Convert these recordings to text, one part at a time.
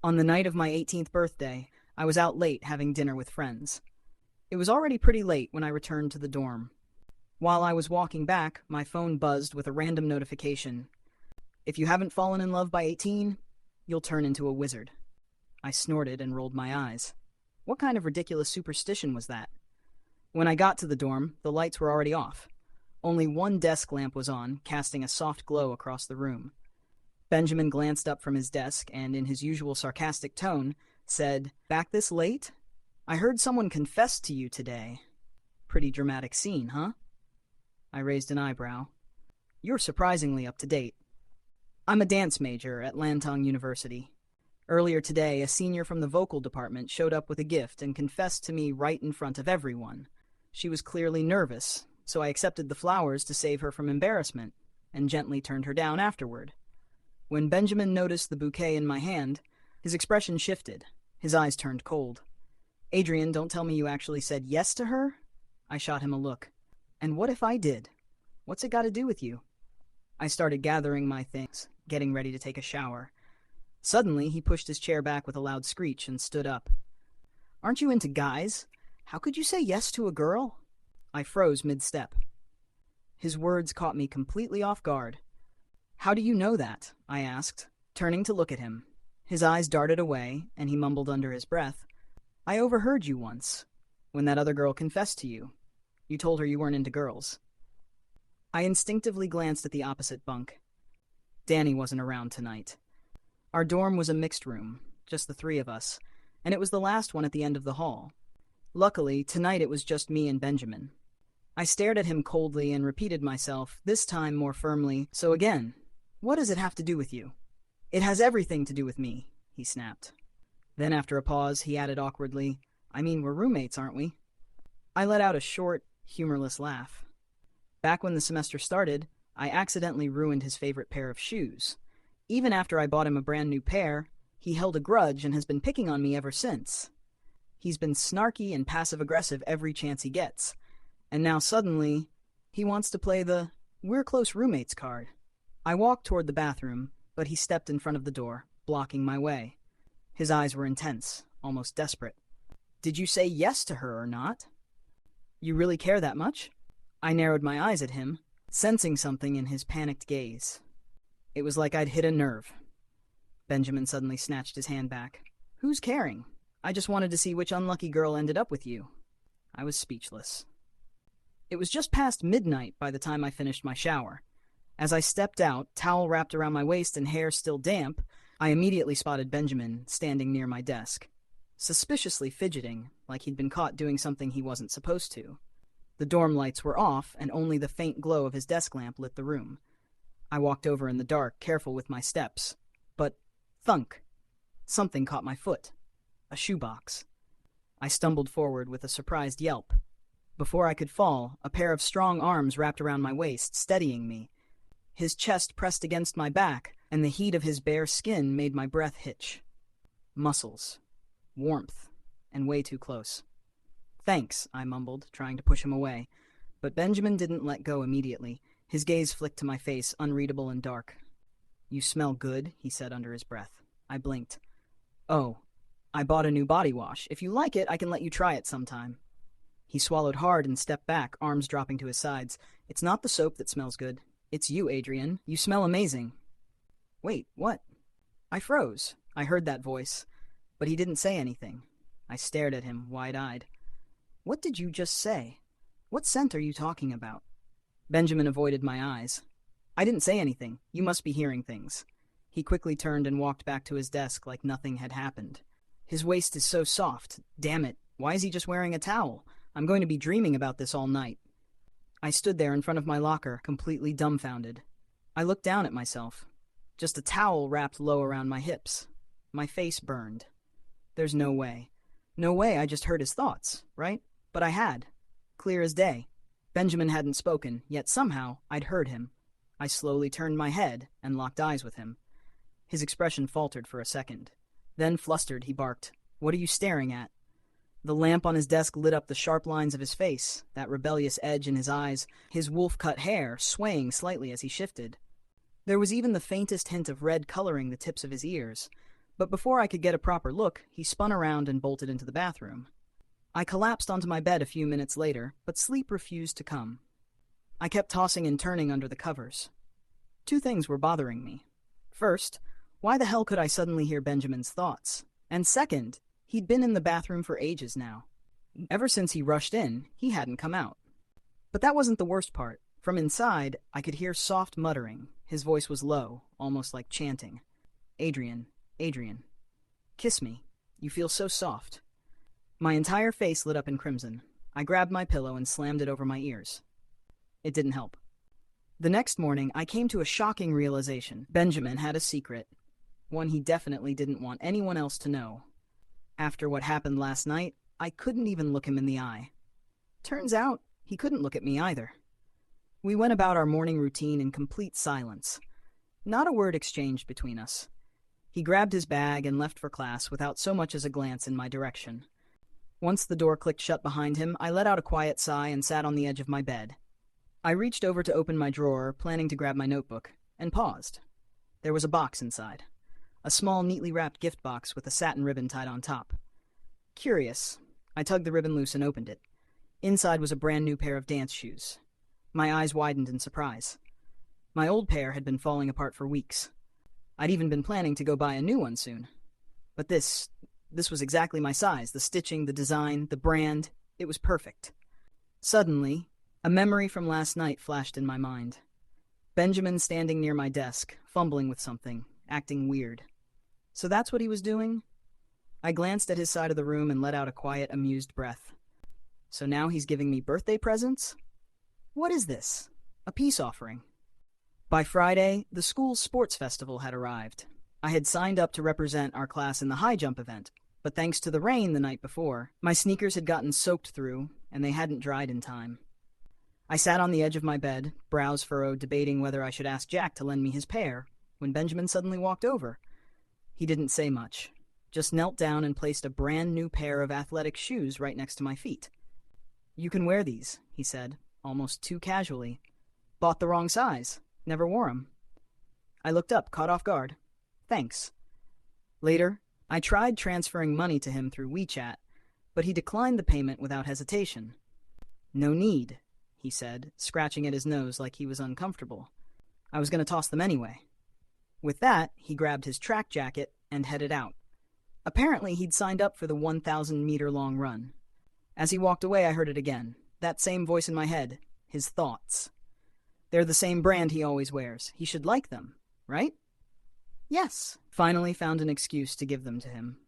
On the night of my 18th birthday, I was out late having dinner with friends. It was already pretty late when I returned to the dorm. While I was walking back, my phone buzzed with a random notification. If you haven't fallen in love by 18, you'll turn into a wizard. I snorted and rolled my eyes. What kind of ridiculous superstition was that? When I got to the dorm, the lights were already off. Only one desk lamp was on, casting a soft glow across the room. Benjamin glanced up from his desk and, in his usual sarcastic tone, said, "Back this late? I heard someone confessed to you today. Pretty dramatic scene, huh?" I raised an eyebrow. "You're surprisingly up to date. I'm a dance major at Lantong University. Earlier today, a senior from the vocal department showed up with a gift and confessed to me right in front of everyone. She was clearly nervous, so I accepted the flowers to save her from embarrassment, and gently turned her down afterward. When Benjamin noticed the bouquet in my hand, his expression shifted. His eyes turned cold. "Adrian, don't tell me you actually said yes to her?" I shot him a look. "And what if I did? What's it got to do with you?" I started gathering my things, getting ready to take a shower. Suddenly, he pushed his chair back with a loud screech and stood up. "Aren't you into guys? How could you say yes to a girl?" I froze mid-step. His words caught me completely off guard. "How do you know that?" I asked, turning to look at him. His eyes darted away, and he mumbled under his breath, "I overheard you once, when that other girl confessed to you. You told her you weren't into girls." I instinctively glanced at the opposite bunk. Danny wasn't around tonight. Our dorm was a mixed room, just the three of us, and it was the last one at the end of the hall. Luckily, tonight it was just me and Benjamin. I stared at him coldly and repeated myself, this time more firmly, "So again, what does it have to do with you?" "It has everything to do with me," he snapped. Then after a pause, he added awkwardly, "I mean, we're roommates, aren't we?" I let out a short, humorless laugh. Back when the semester started, I accidentally ruined his favorite pair of shoes. Even after I bought him a brand new pair, he held a grudge and has been picking on me ever since. He's been snarky and passive-aggressive every chance he gets. And now suddenly, he wants to play the "we're close roommates" card. I walked toward the bathroom, but he stepped in front of the door, blocking my way. His eyes were intense, almost desperate. "Did you say yes to her or not? You really care that much?" I narrowed my eyes at him, sensing something in his panicked gaze. It was like I'd hit a nerve. Benjamin suddenly snatched his hand back. "Who's caring? I just wanted to see which unlucky girl ended up with you." I was speechless. It was just past midnight by the time I finished my shower. As I stepped out, towel wrapped around my waist and hair still damp, I immediately spotted Benjamin standing near my desk, suspiciously fidgeting, like he'd been caught doing something he wasn't supposed to. The dorm lights were off, and only the faint glow of his desk lamp lit the room. I walked over in the dark, careful with my steps. But, thunk! Something caught my foot. A shoebox. I stumbled forward with a surprised yelp. Before I could fall, a pair of strong arms wrapped around my waist, steadying me. His chest pressed against my back, and the heat of his bare skin made my breath hitch. Muscles. Warmth. And way too close. "Thanks," I mumbled, trying to push him away. But Benjamin didn't let go immediately. His gaze flicked to my face, unreadable and dark. "You smell good," he said under his breath. I blinked. "Oh, I bought a new body wash. If you like it, I can let you try it sometime." He swallowed hard and stepped back, arms dropping to his sides. "It's not the soap that smells good. It's you, Adrian. You smell amazing." "Wait, what?" I froze. I heard that voice, but he didn't say anything. I stared at him, wide-eyed. "What did you just say? What scent are you talking about?" Benjamin avoided my eyes. "I didn't say anything. You must be hearing things." He quickly turned and walked back to his desk like nothing had happened. "His waist is so soft. Damn it. Why is he just wearing a towel? I'm going to be dreaming about this all night." I stood there in front of my locker, completely dumbfounded. I looked down at myself. Just a towel wrapped low around my hips. My face burned. There's no way. No way I just heard his thoughts, right? But I had. Clear as day. Benjamin hadn't spoken, yet somehow I'd heard him. I slowly turned my head and locked eyes with him. His expression faltered for a second. Then, flustered, he barked, "What are you staring at?" The lamp on his desk lit up the sharp lines of his face, that rebellious edge in his eyes, his wolf-cut hair swaying slightly as he shifted. There was even the faintest hint of red coloring the tips of his ears, But before I could get a proper look, he spun around and bolted into the bathroom. I collapsed onto my bed a few minutes later, but sleep refused to come. I kept tossing and turning under the covers. Two things were bothering me. First, why the hell could I suddenly hear Benjamin's thoughts? And second, he'd been in the bathroom for ages now. Ever since he rushed in, he hadn't come out. But that wasn't the worst part. From inside, I could hear soft muttering. His voice was low, almost like chanting. Adrian, Adrian, kiss me. You feel so soft. My entire face lit up in crimson. I grabbed my pillow and slammed it over my ears. It didn't help. The next morning, I came to a shocking realization. Benjamin had a secret. One he definitely didn't want anyone else to know. After what happened last night, I couldn't even look him in the eye. Turns out, he couldn't look at me either. We went about our morning routine in complete silence. Not a word exchanged between us. He grabbed his bag and left for class without so much as a glance in my direction. Once the door clicked shut behind him, I let out a quiet sigh and sat on the edge of my bed. I reached over to open my drawer, planning to grab my notebook, and paused. There was a box inside. A small, neatly wrapped gift box with a satin ribbon tied on top. Curious, I tugged the ribbon loose and opened it. Inside was a brand new pair of dance shoes. My eyes widened in surprise. My old pair had been falling apart for weeks. I'd even been planning to go buy a new one soon. But this was exactly my size. The stitching, the design, the brand, it was perfect. Suddenly, a memory from last night flashed in my mind. Benjamin standing near my desk, fumbling with something, acting weird. So that's what he was doing? I glanced at his side of the room and let out a quiet, amused breath. So now he's giving me birthday presents? What is this? A peace offering. By Friday, the school's sports festival had arrived. I had signed up to represent our class in the high jump event, but thanks to the rain the night before, my sneakers had gotten soaked through, and they hadn't dried in time. I sat on the edge of my bed, brows furrowed, debating whether I should ask Jack to lend me his pair, when Benjamin suddenly walked over. He didn't say much, just knelt down and placed a brand new pair of athletic shoes right next to my feet. "You can wear these," he said, almost too casually. "Bought the wrong size. Never wore 'em." I looked up, caught off guard. "Thanks." Later, I tried transferring money to him through WeChat, but he declined the payment without hesitation. "No need," he said, scratching at his nose like he was uncomfortable. I was going to toss them anyway. With that, he grabbed his track jacket and headed out. Apparently, he'd signed up for the 1,000-meter-long run. As he walked away, I heard it again. That same voice in my head. His thoughts. They're the same brand he always wears. He should like them, right? Yes. Finally found an excuse to give them to him.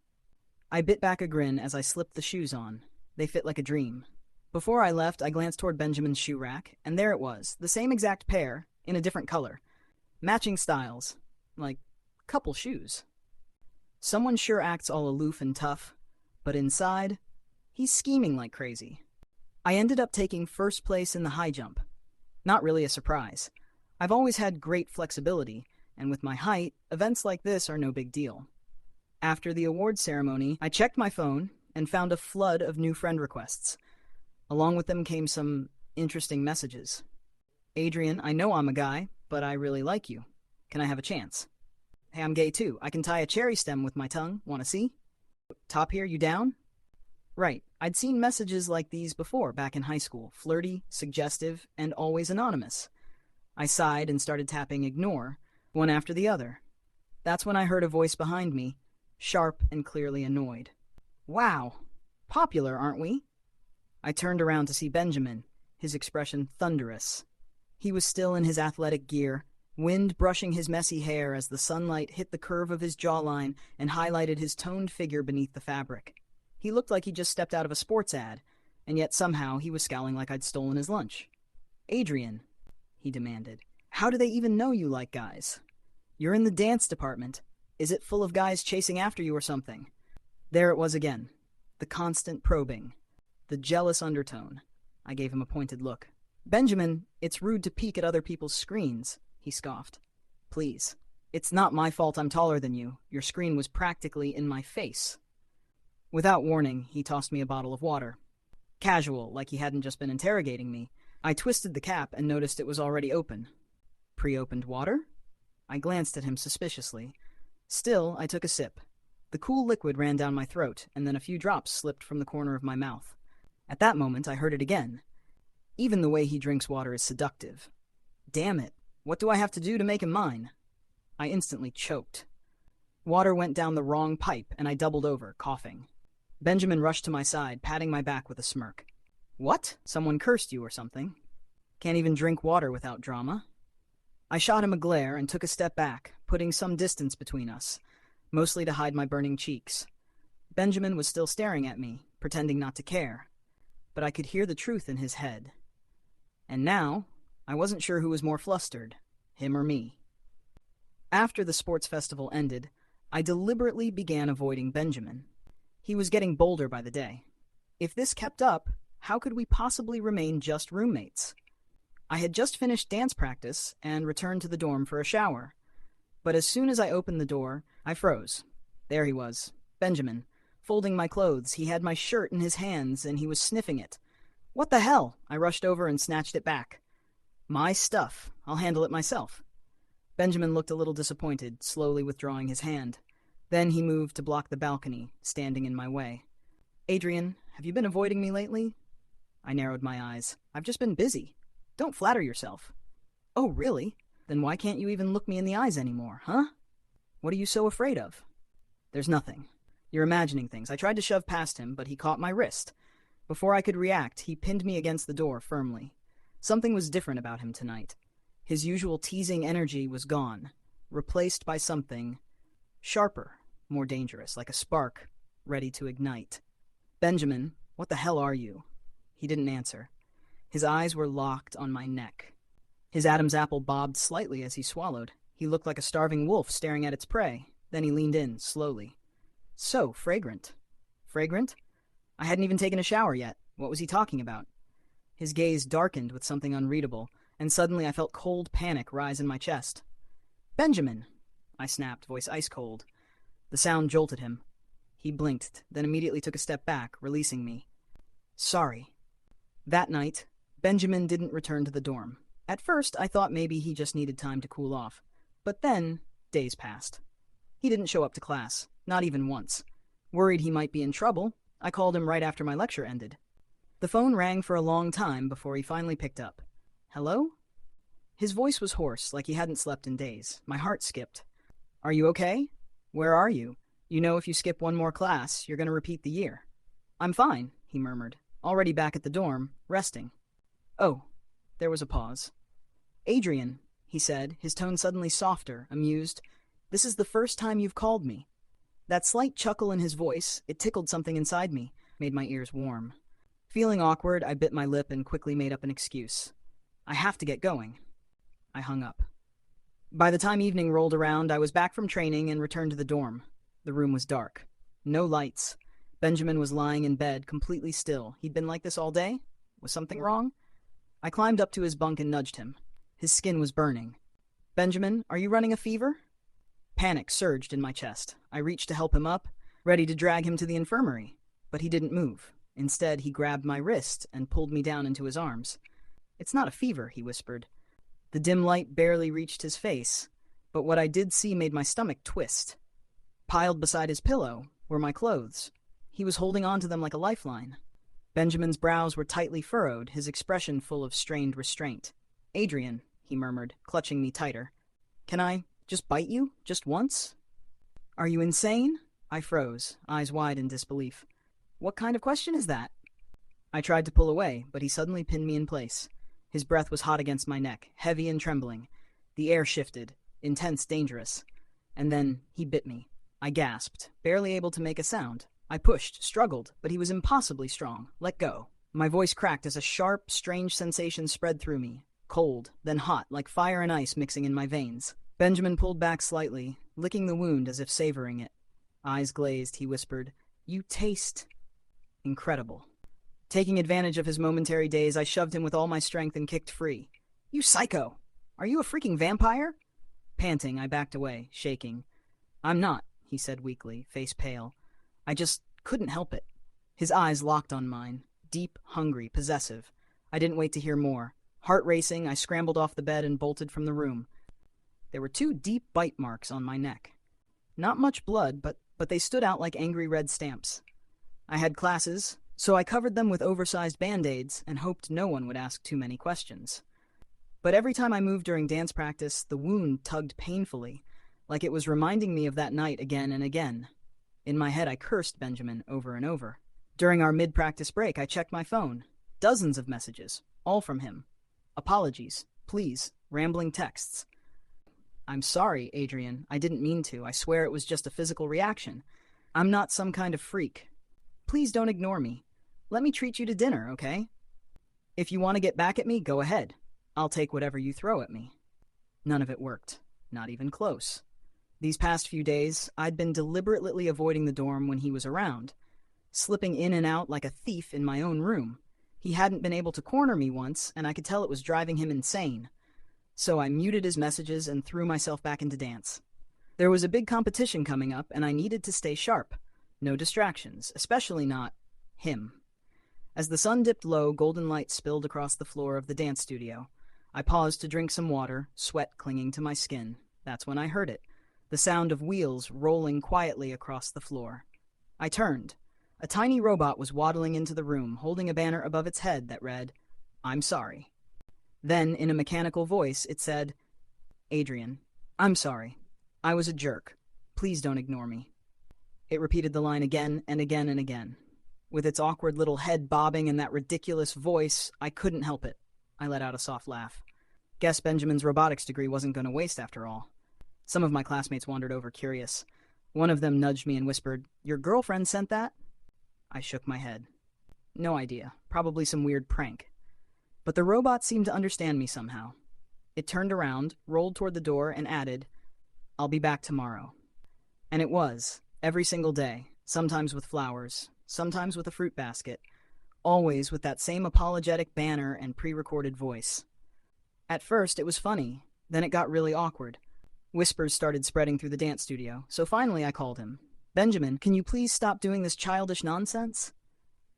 I bit back a grin as I slipped the shoes on. They fit like a dream. Before I left, I glanced toward Benjamin's shoe rack, and there it was, the same exact pair, in a different color. Matching styles. Like, couple shoes. Someone sure acts all aloof and tough, but inside, he's scheming like crazy. I ended up taking first place in the high jump. Not really a surprise. I've always had great flexibility, and with my height, events like this are no big deal. After the award ceremony, I checked my phone and found a flood of new friend requests. Along with them came some interesting messages. "Adrian, I know I'm a guy, but I really like you. Can I have a chance? Hey, I'm gay too. I can tie a cherry stem with my tongue. Want to see? Top here, you down?" Right, I'd seen messages like these before back in high school. Flirty, suggestive, and always anonymous. I sighed and started tapping ignore, one after the other. That's when I heard a voice behind me, sharp and clearly annoyed. "Wow, popular, aren't we?" I turned around to see Benjamin, his expression thunderous. He was still in his athletic gear, wind brushing his messy hair as the sunlight hit the curve of his jawline and highlighted his toned figure beneath the fabric. He looked like he just stepped out of a sports ad, and yet somehow he was scowling like I'd stolen his lunch. "Adrian," he demanded, "how do they even know you like guys? You're in the dance department. Is it full of guys chasing after you or something?" There it was again. The constant probing. The jealous undertone. I gave him a pointed look. "Benjamin, it's rude to peek at other people's screens," he scoffed. "Please. It's not my fault I'm taller than you. Your screen was practically in my face." Without warning, he tossed me a bottle of water. Casual, like he hadn't just been interrogating me. I twisted the cap and noticed it was already open. Pre-opened water? I glanced at him suspiciously. Still, I took a sip. The cool liquid ran down my throat, and then a few drops slipped from the corner of my mouth. At that moment, I heard it again. Even the way he drinks water is seductive. Damn it, what do I have to do to make him mine? I instantly choked. Water went down the wrong pipe, and I doubled over, coughing. Benjamin rushed to my side, patting my back with a smirk. What? Someone cursed you or something? Can't even drink water without drama? I shot him a glare and took a step back, putting some distance between us, mostly to hide my burning cheeks. Benjamin was still staring at me, pretending not to care, but I could hear the truth in his head. And now, I wasn't sure who was more flustered, him or me. After the sports festival ended, I deliberately began avoiding Benjamin. He was getting bolder by the day. If this kept up, how could we possibly remain just roommates? I had just finished dance practice and returned to the dorm for a shower. But as soon as I opened the door, I froze. There he was, Benjamin, folding my clothes. He had my shirt in his hands and he was sniffing it. What the hell? I rushed over and snatched it back. My stuff. I'll handle it myself. Benjamin looked a little disappointed, slowly withdrawing his hand. Then he moved to block the balcony, standing in my way. Adrian, have you been avoiding me lately? I narrowed my eyes. I've just been busy. Don't flatter yourself. Oh, really? Then why can't you even look me in the eyes anymore, huh? What are you so afraid of? There's nothing. You're imagining things. I tried to shove past him, but he caught my wrist. Before I could react, he pinned me against the door firmly. Something was different about him tonight. His usual teasing energy was gone, replaced by something sharper, more dangerous, like a spark, ready to ignite. Benjamin, what the hell are you? He didn't answer. His eyes were locked on my neck. His Adam's apple bobbed slightly as he swallowed. He looked like a starving wolf staring at its prey. Then he leaned in, slowly. So fragrant. Fragrant? I hadn't even taken a shower yet. What was he talking about? His gaze darkened with something unreadable, and suddenly I felt cold panic rise in my chest. Benjamin! I snapped, voice ice cold. The sound jolted him. He blinked, then immediately took a step back, releasing me. Sorry. That night, Benjamin didn't return to the dorm. At first, I thought maybe he just needed time to cool off. But then, days passed. He didn't show up to class, not even once. Worried he might be in trouble, I called him right after my lecture ended. The phone rang for a long time before he finally picked up. Hello? His voice was hoarse, like he hadn't slept in days. My heart skipped. Are you okay? Where are you? You know if you skip one more class, you're going to repeat the year. I'm fine, he murmured, already back at the dorm, resting. Oh, there was a pause. Adrian, he said, his tone suddenly softer, amused. This is the first time you've called me. That slight chuckle in his voice, it tickled something inside me, made my ears warm. Feeling awkward, I bit my lip and quickly made up an excuse. I have to get going. I hung up. By the time evening rolled around, I was back from training and returned to the dorm. The room was dark. No lights. Benjamin was lying in bed, completely still. He'd been like this all day? Was something wrong? I climbed up to his bunk and nudged him. His skin was burning. Benjamin, are you running a fever? Panic surged in my chest. I reached to help him up, ready to drag him to the infirmary. But he didn't move. Instead, he grabbed my wrist and pulled me down into his arms. It's not a fever, he whispered. The dim light barely reached his face, but what I did see made my stomach twist. Piled beside his pillow were my clothes. He was holding on to them like a lifeline. Benjamin's brows were tightly furrowed, his expression full of strained restraint. Adrian, he murmured, clutching me tighter. Can I just bite you? Just once? Are you insane? I froze, eyes wide in disbelief. What kind of question is that? I tried to pull away, but he suddenly pinned me in place. His breath was hot against my neck, heavy and trembling. The air shifted, intense, dangerous. And then he bit me. I gasped, barely able to make a sound. I pushed, struggled, but he was impossibly strong. Let go. My voice cracked as a sharp, strange sensation spread through me. Cold, then hot, like fire and ice mixing in my veins. Benjamin pulled back slightly, licking the wound as if savoring it. Eyes glazed, he whispered, You taste incredible. Taking advantage of his momentary daze, I shoved him with all my strength and kicked free. You psycho! Are you a freaking vampire? Panting, I backed away, shaking. I'm not, he said weakly, face pale. I just couldn't help it. His eyes locked on mine, deep, hungry, possessive. I didn't wait to hear more. Heart racing, I scrambled off the bed and bolted from the room. There were 2 deep bite marks on my neck. Not much blood, but but they stood out like angry red stamps. I had classes, so I covered them with oversized band-aids and hoped no one would ask too many questions. But every time I moved during dance practice, the wound tugged painfully, like it was reminding me of that night again and again. In my head, I cursed Benjamin over and over. During our mid-practice break, I checked my phone. Dozens of messages, all from him. Apologies, please, rambling texts. I'm sorry, Adrian. I didn't mean to. I swear it was just a physical reaction. I'm not some kind of freak. Please don't ignore me. Let me treat you to dinner, okay? If you want to get back at me, go ahead. I'll take whatever you throw at me. None of it worked. Not even close. These past few days, I'd been deliberately avoiding the dorm when he was around, slipping in and out like a thief in my own room. He hadn't been able to corner me once, and I could tell it was driving him insane. So I muted his messages and threw myself back into dance. There was a big competition coming up, and I needed to stay sharp. No distractions, especially not him. As the sun dipped low, golden light spilled across the floor of the dance studio. I paused to drink some water, sweat clinging to my skin. That's when I heard it, the sound of wheels rolling quietly across the floor. I turned. A tiny robot was waddling into the room, holding a banner above its head that read, "I'm sorry." Then, in a mechanical voice, it said, "Adrian, I'm sorry. I was a jerk. Please don't ignore me." It repeated the line again and again and again. With its awkward little head bobbing and that ridiculous voice, I couldn't help it. I let out a soft laugh. Guess Benjamin's robotics degree wasn't going to waste after all. Some of my classmates wandered over curious. One of them nudged me and whispered, "Your girlfriend sent that?" I shook my head. No idea. Probably some weird prank. But the robot seemed to understand me somehow. It turned around, rolled toward the door, and added, "I'll be back tomorrow." And it was, every single day, sometimes with flowers, sometimes with a fruit basket, always with that same apologetic banner and pre-recorded voice. At first, it was funny. Then it got really awkward. Whispers started spreading through the dance studio, so finally I called him. "Benjamin, can you please stop doing this childish nonsense?"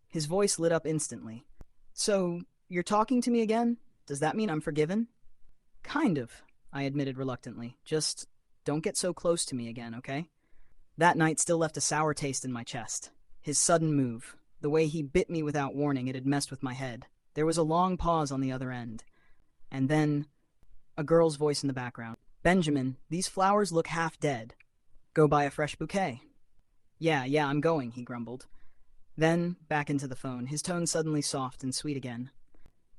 His voice lit up instantly. "So, you're talking to me again? Does that mean I'm forgiven?" "Kind of," I admitted reluctantly. "Just don't get so close to me again, okay?" That night still left a sour taste in my chest. His sudden move, the way he bit me without warning, it had messed with my head. There was a long pause on the other end. And then, a girl's voice in the background. "Benjamin, these flowers look half dead. Go buy a fresh bouquet." Yeah, I'm going," he grumbled. Then, back into the phone, his tone suddenly soft and sweet again.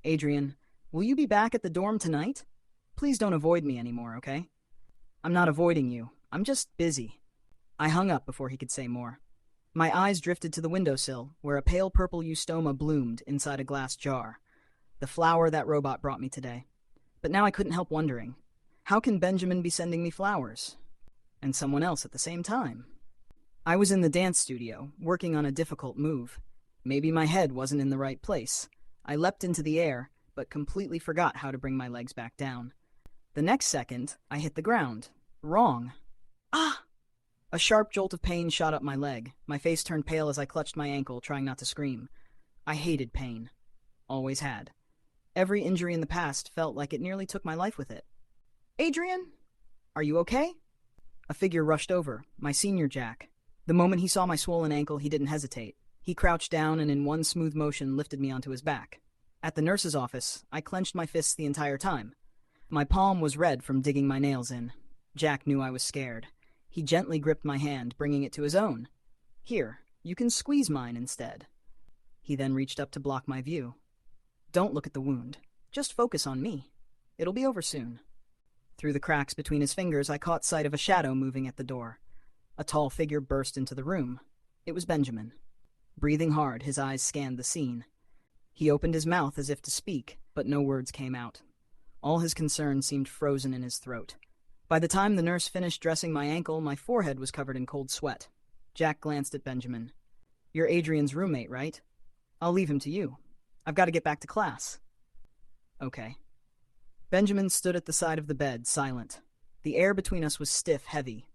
"Adrian, will you be back at the dorm tonight? Please don't avoid me anymore, okay?" "I'm not avoiding you. I'm just busy." I hung up before he could say more. My eyes drifted to the windowsill, where a pale purple eustoma bloomed inside a glass jar. The flower that robot brought me today. But now I couldn't help wondering, how can Benjamin be sending me flowers? And someone else at the same time? I was in the dance studio, working on a difficult move. Maybe my head wasn't in the right place. I leapt into the air, but completely forgot how to bring my legs back down. The next second, I hit the ground. Wrong. Ah! A sharp jolt of pain shot up my leg. My face turned pale as I clutched my ankle, trying not to scream. I hated pain. Always had. Every injury in the past felt like it nearly took my life with it. "Adrian? Are you okay?" A figure rushed over, my senior Jack. The moment he saw my swollen ankle, he didn't hesitate. He crouched down and in one smooth motion lifted me onto his back. At the nurse's office, I clenched my fists the entire time. My palm was red from digging my nails in. Jack knew I was scared. He gently gripped my hand, bringing it to his own. "Here, you can squeeze mine instead." He then reached up to block my view. "Don't look at the wound. Just focus on me. It'll be over soon." Through the cracks between his fingers, I caught sight of a shadow moving at the door. A tall figure burst into the room. It was Benjamin. Breathing hard, his eyes scanned the scene. He opened his mouth as if to speak, but no words came out. All his concern seemed frozen in his throat. By the time the nurse finished dressing my ankle, my forehead was covered in cold sweat. Jack glanced at Benjamin. "You're Adrian's roommate, right? I'll leave him to you. I've got to get back to class." "Okay." Benjamin stood at the side of the bed, silent. The air between us was stiff, heavy.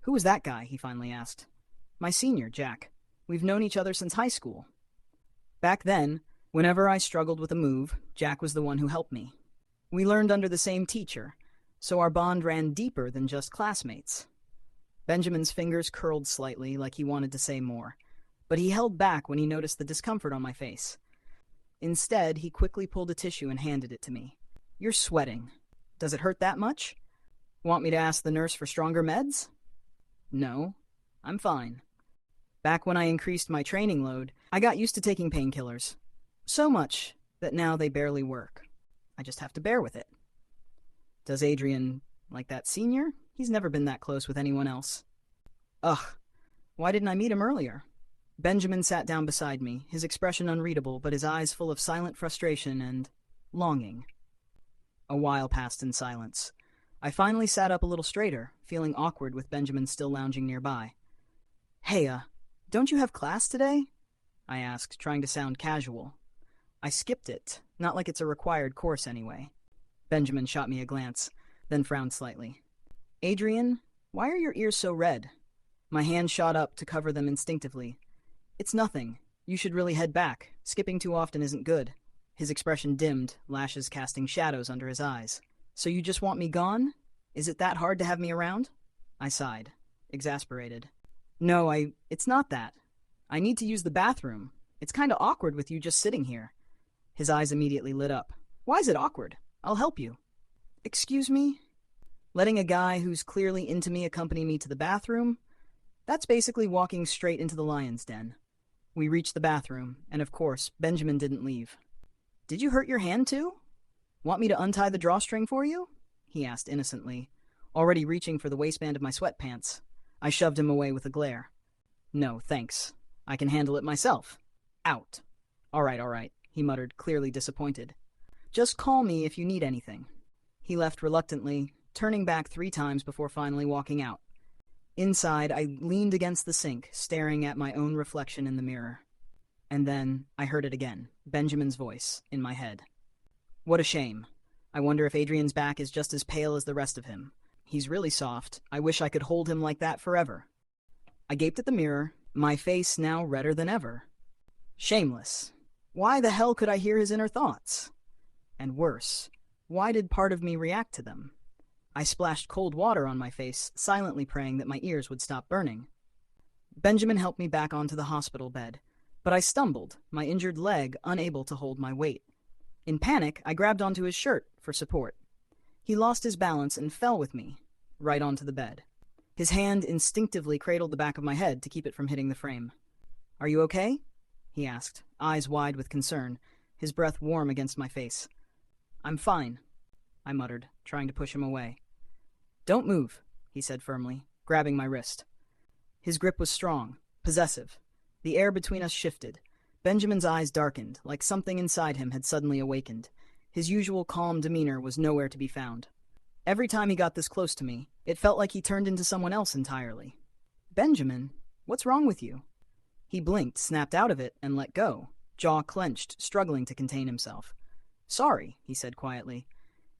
"Who was that guy?" he finally asked. "My senior, Jack. We've known each other since high school." Back then, whenever I struggled with a move, Jack was the one who helped me. We learned under the same teacher, so our bond ran deeper than just classmates. Benjamin's fingers curled slightly, like he wanted to say more, but he held back when he noticed the discomfort on my face. Instead, he quickly pulled a tissue and handed it to me. "You're sweating. Does it hurt that much? Want me to ask the nurse for stronger meds?" "No, I'm fine. Back when I increased my training load, I got used to taking painkillers. So much that now they barely work. I just have to bear with it." "Does Adrian like that senior? He's never been that close with anyone else." "Ugh, why didn't I meet him earlier?" Benjamin sat down beside me, his expression unreadable, but his eyes full of silent frustration and longing. A while passed in silence. I finally sat up a little straighter, feeling awkward with Benjamin still lounging nearby. "Hey, don't you have class today?" I asked, trying to sound casual. "I skipped it, not like it's a required course anyway." Benjamin shot me a glance, then frowned slightly. "Adrian, why are your ears so red?" My hand shot up to cover them instinctively. "It's nothing. You should really head back. Skipping too often isn't good." His expression dimmed, lashes casting shadows under his eyes. "So you just want me gone? Is it that hard to have me around?" I sighed, exasperated. "No, it's not that. I need to use the bathroom. It's kind of awkward with you just sitting here." His eyes immediately lit up. "Why is it awkward? I'll help you." "Excuse me?" Letting a guy who's clearly into me accompany me to the bathroom? That's basically walking straight into the lion's den. We reached the bathroom, and of course, Benjamin didn't leave. "Did you hurt your hand too? Want me to untie the drawstring for you?" he asked innocently, already reaching for the waistband of my sweatpants. I shoved him away with a glare. "No, thanks. I can handle it myself. Out." All right, he muttered, clearly disappointed. "Just call me if you need anything." He left reluctantly, turning back 3 times before finally walking out. Inside, I leaned against the sink, staring at my own reflection in the mirror. And then I heard it again, Benjamin's voice, in my head. "What a shame. I wonder if Adrian's back is just as pale as the rest of him. He's really soft. I wish I could hold him like that forever." I gaped at the mirror, my face now redder than ever. Shameless. Why the hell could I hear his inner thoughts? And worse, why did part of me react to them? I splashed cold water on my face, silently praying that my ears would stop burning. Benjamin helped me back onto the hospital bed, but I stumbled, my injured leg unable to hold my weight. In panic, I grabbed onto his shirt for support. He lost his balance and fell with me, right onto the bed. His hand instinctively cradled the back of my head to keep it from hitting the frame. "Are you okay?" he asked, eyes wide with concern, his breath warm against my face. "I'm fine," I muttered, trying to push him away. "Don't move," he said firmly, grabbing my wrist. His grip was strong, possessive. The air between us shifted. Benjamin's eyes darkened, like something inside him had suddenly awakened. His usual calm demeanor was nowhere to be found. Every time he got this close to me, it felt like he turned into someone else entirely. "Benjamin, what's wrong with you?" He blinked, snapped out of it, and let go, jaw clenched, struggling to contain himself. "Sorry," he said quietly.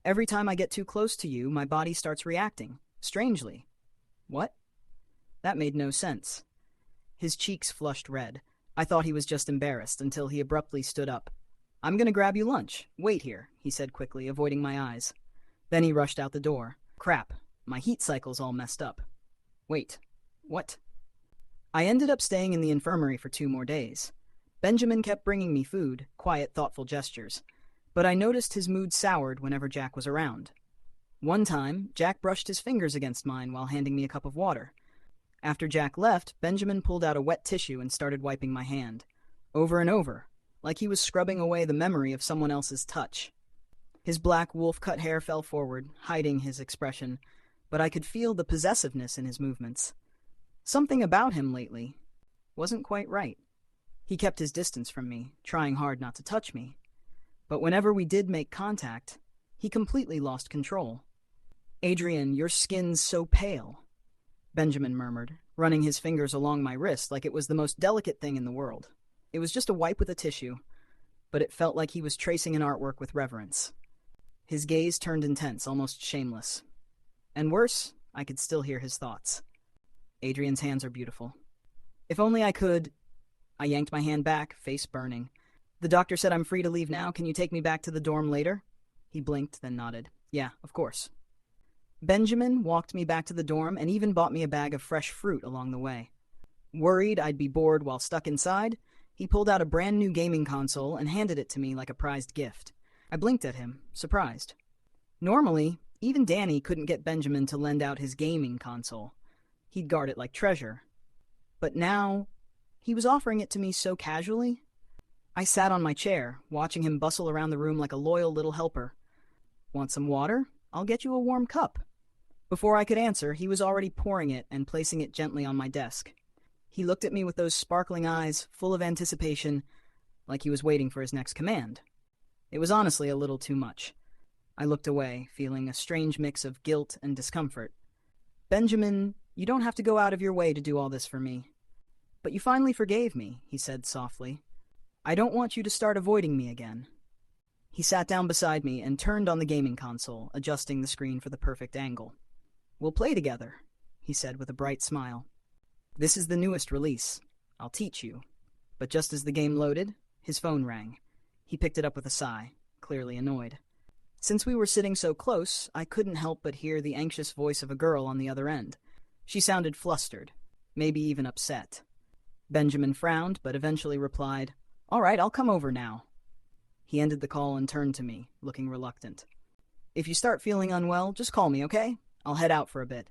"Every time I get too close to you, my body starts reacting. Strangely." "What?" That made no sense. His cheeks flushed red. I thought he was just embarrassed until he abruptly stood up. "I'm gonna grab you lunch. Wait here," he said quickly, avoiding my eyes. Then he rushed out the door. Crap, my heat cycle's all messed up. Wait, what? I ended up staying in the infirmary for 2 more days. Benjamin kept bringing me food, quiet, thoughtful gestures. But I noticed his mood soured whenever Jack was around. One time, Jack brushed his fingers against mine while handing me a cup of water. After Jack left, Benjamin pulled out a wet tissue and started wiping my hand. Over and over, like he was scrubbing away the memory of someone else's touch. His black wolf-cut hair fell forward, hiding his expression, but I could feel the possessiveness in his movements. Something about him lately wasn't quite right. He kept his distance from me, trying hard not to touch me. But whenever we did make contact, he completely lost control. "Adrian, your skin's so pale," Benjamin murmured, running his fingers along my wrist like it was the most delicate thing in the world. It was just a wipe with a tissue, but it felt like he was tracing an artwork with reverence. His gaze turned intense, almost shameless. And worse, I could still hear his thoughts. "Adrian's hands are beautiful. If only I could—" I yanked my hand back, face burning. "The doctor said I'm free to leave now. Can you take me back to the dorm later?" He blinked, then nodded. "Yeah, of course." Benjamin walked me back to the dorm and even bought me a bag of fresh fruit along the way. Worried I'd be bored while stuck inside, he pulled out a brand new gaming console and handed it to me like a prized gift. I blinked at him, surprised. Normally, even Danny couldn't get Benjamin to lend out his gaming console. He'd guard it like treasure. But now, he was offering it to me so casually. I sat on my chair, watching him bustle around the room like a loyal little helper. Want some water? I'll get you a warm cup. Before I could answer, he was already pouring it and placing it gently on my desk. He looked at me with those sparkling eyes, full of anticipation, like he was waiting for his next command. It was honestly a little too much. I looked away, feeling a strange mix of guilt and discomfort. Benjamin, you don't have to go out of your way to do all this for me. But you finally forgave me, he said softly. I don't want you to start avoiding me again. He sat down beside me and turned on the gaming console, adjusting the screen for the perfect angle. We'll play together, he said with a bright smile. This is the newest release. I'll teach you. But just as the game loaded, his phone rang. He picked it up with a sigh, clearly annoyed. Since we were sitting so close, I couldn't help but hear the anxious voice of a girl on the other end. She sounded flustered, maybe even upset. Benjamin frowned, but eventually replied, All right, I'll come over now. He ended the call and turned to me, looking reluctant. If you start feeling unwell, just call me, okay? I'll head out for a bit.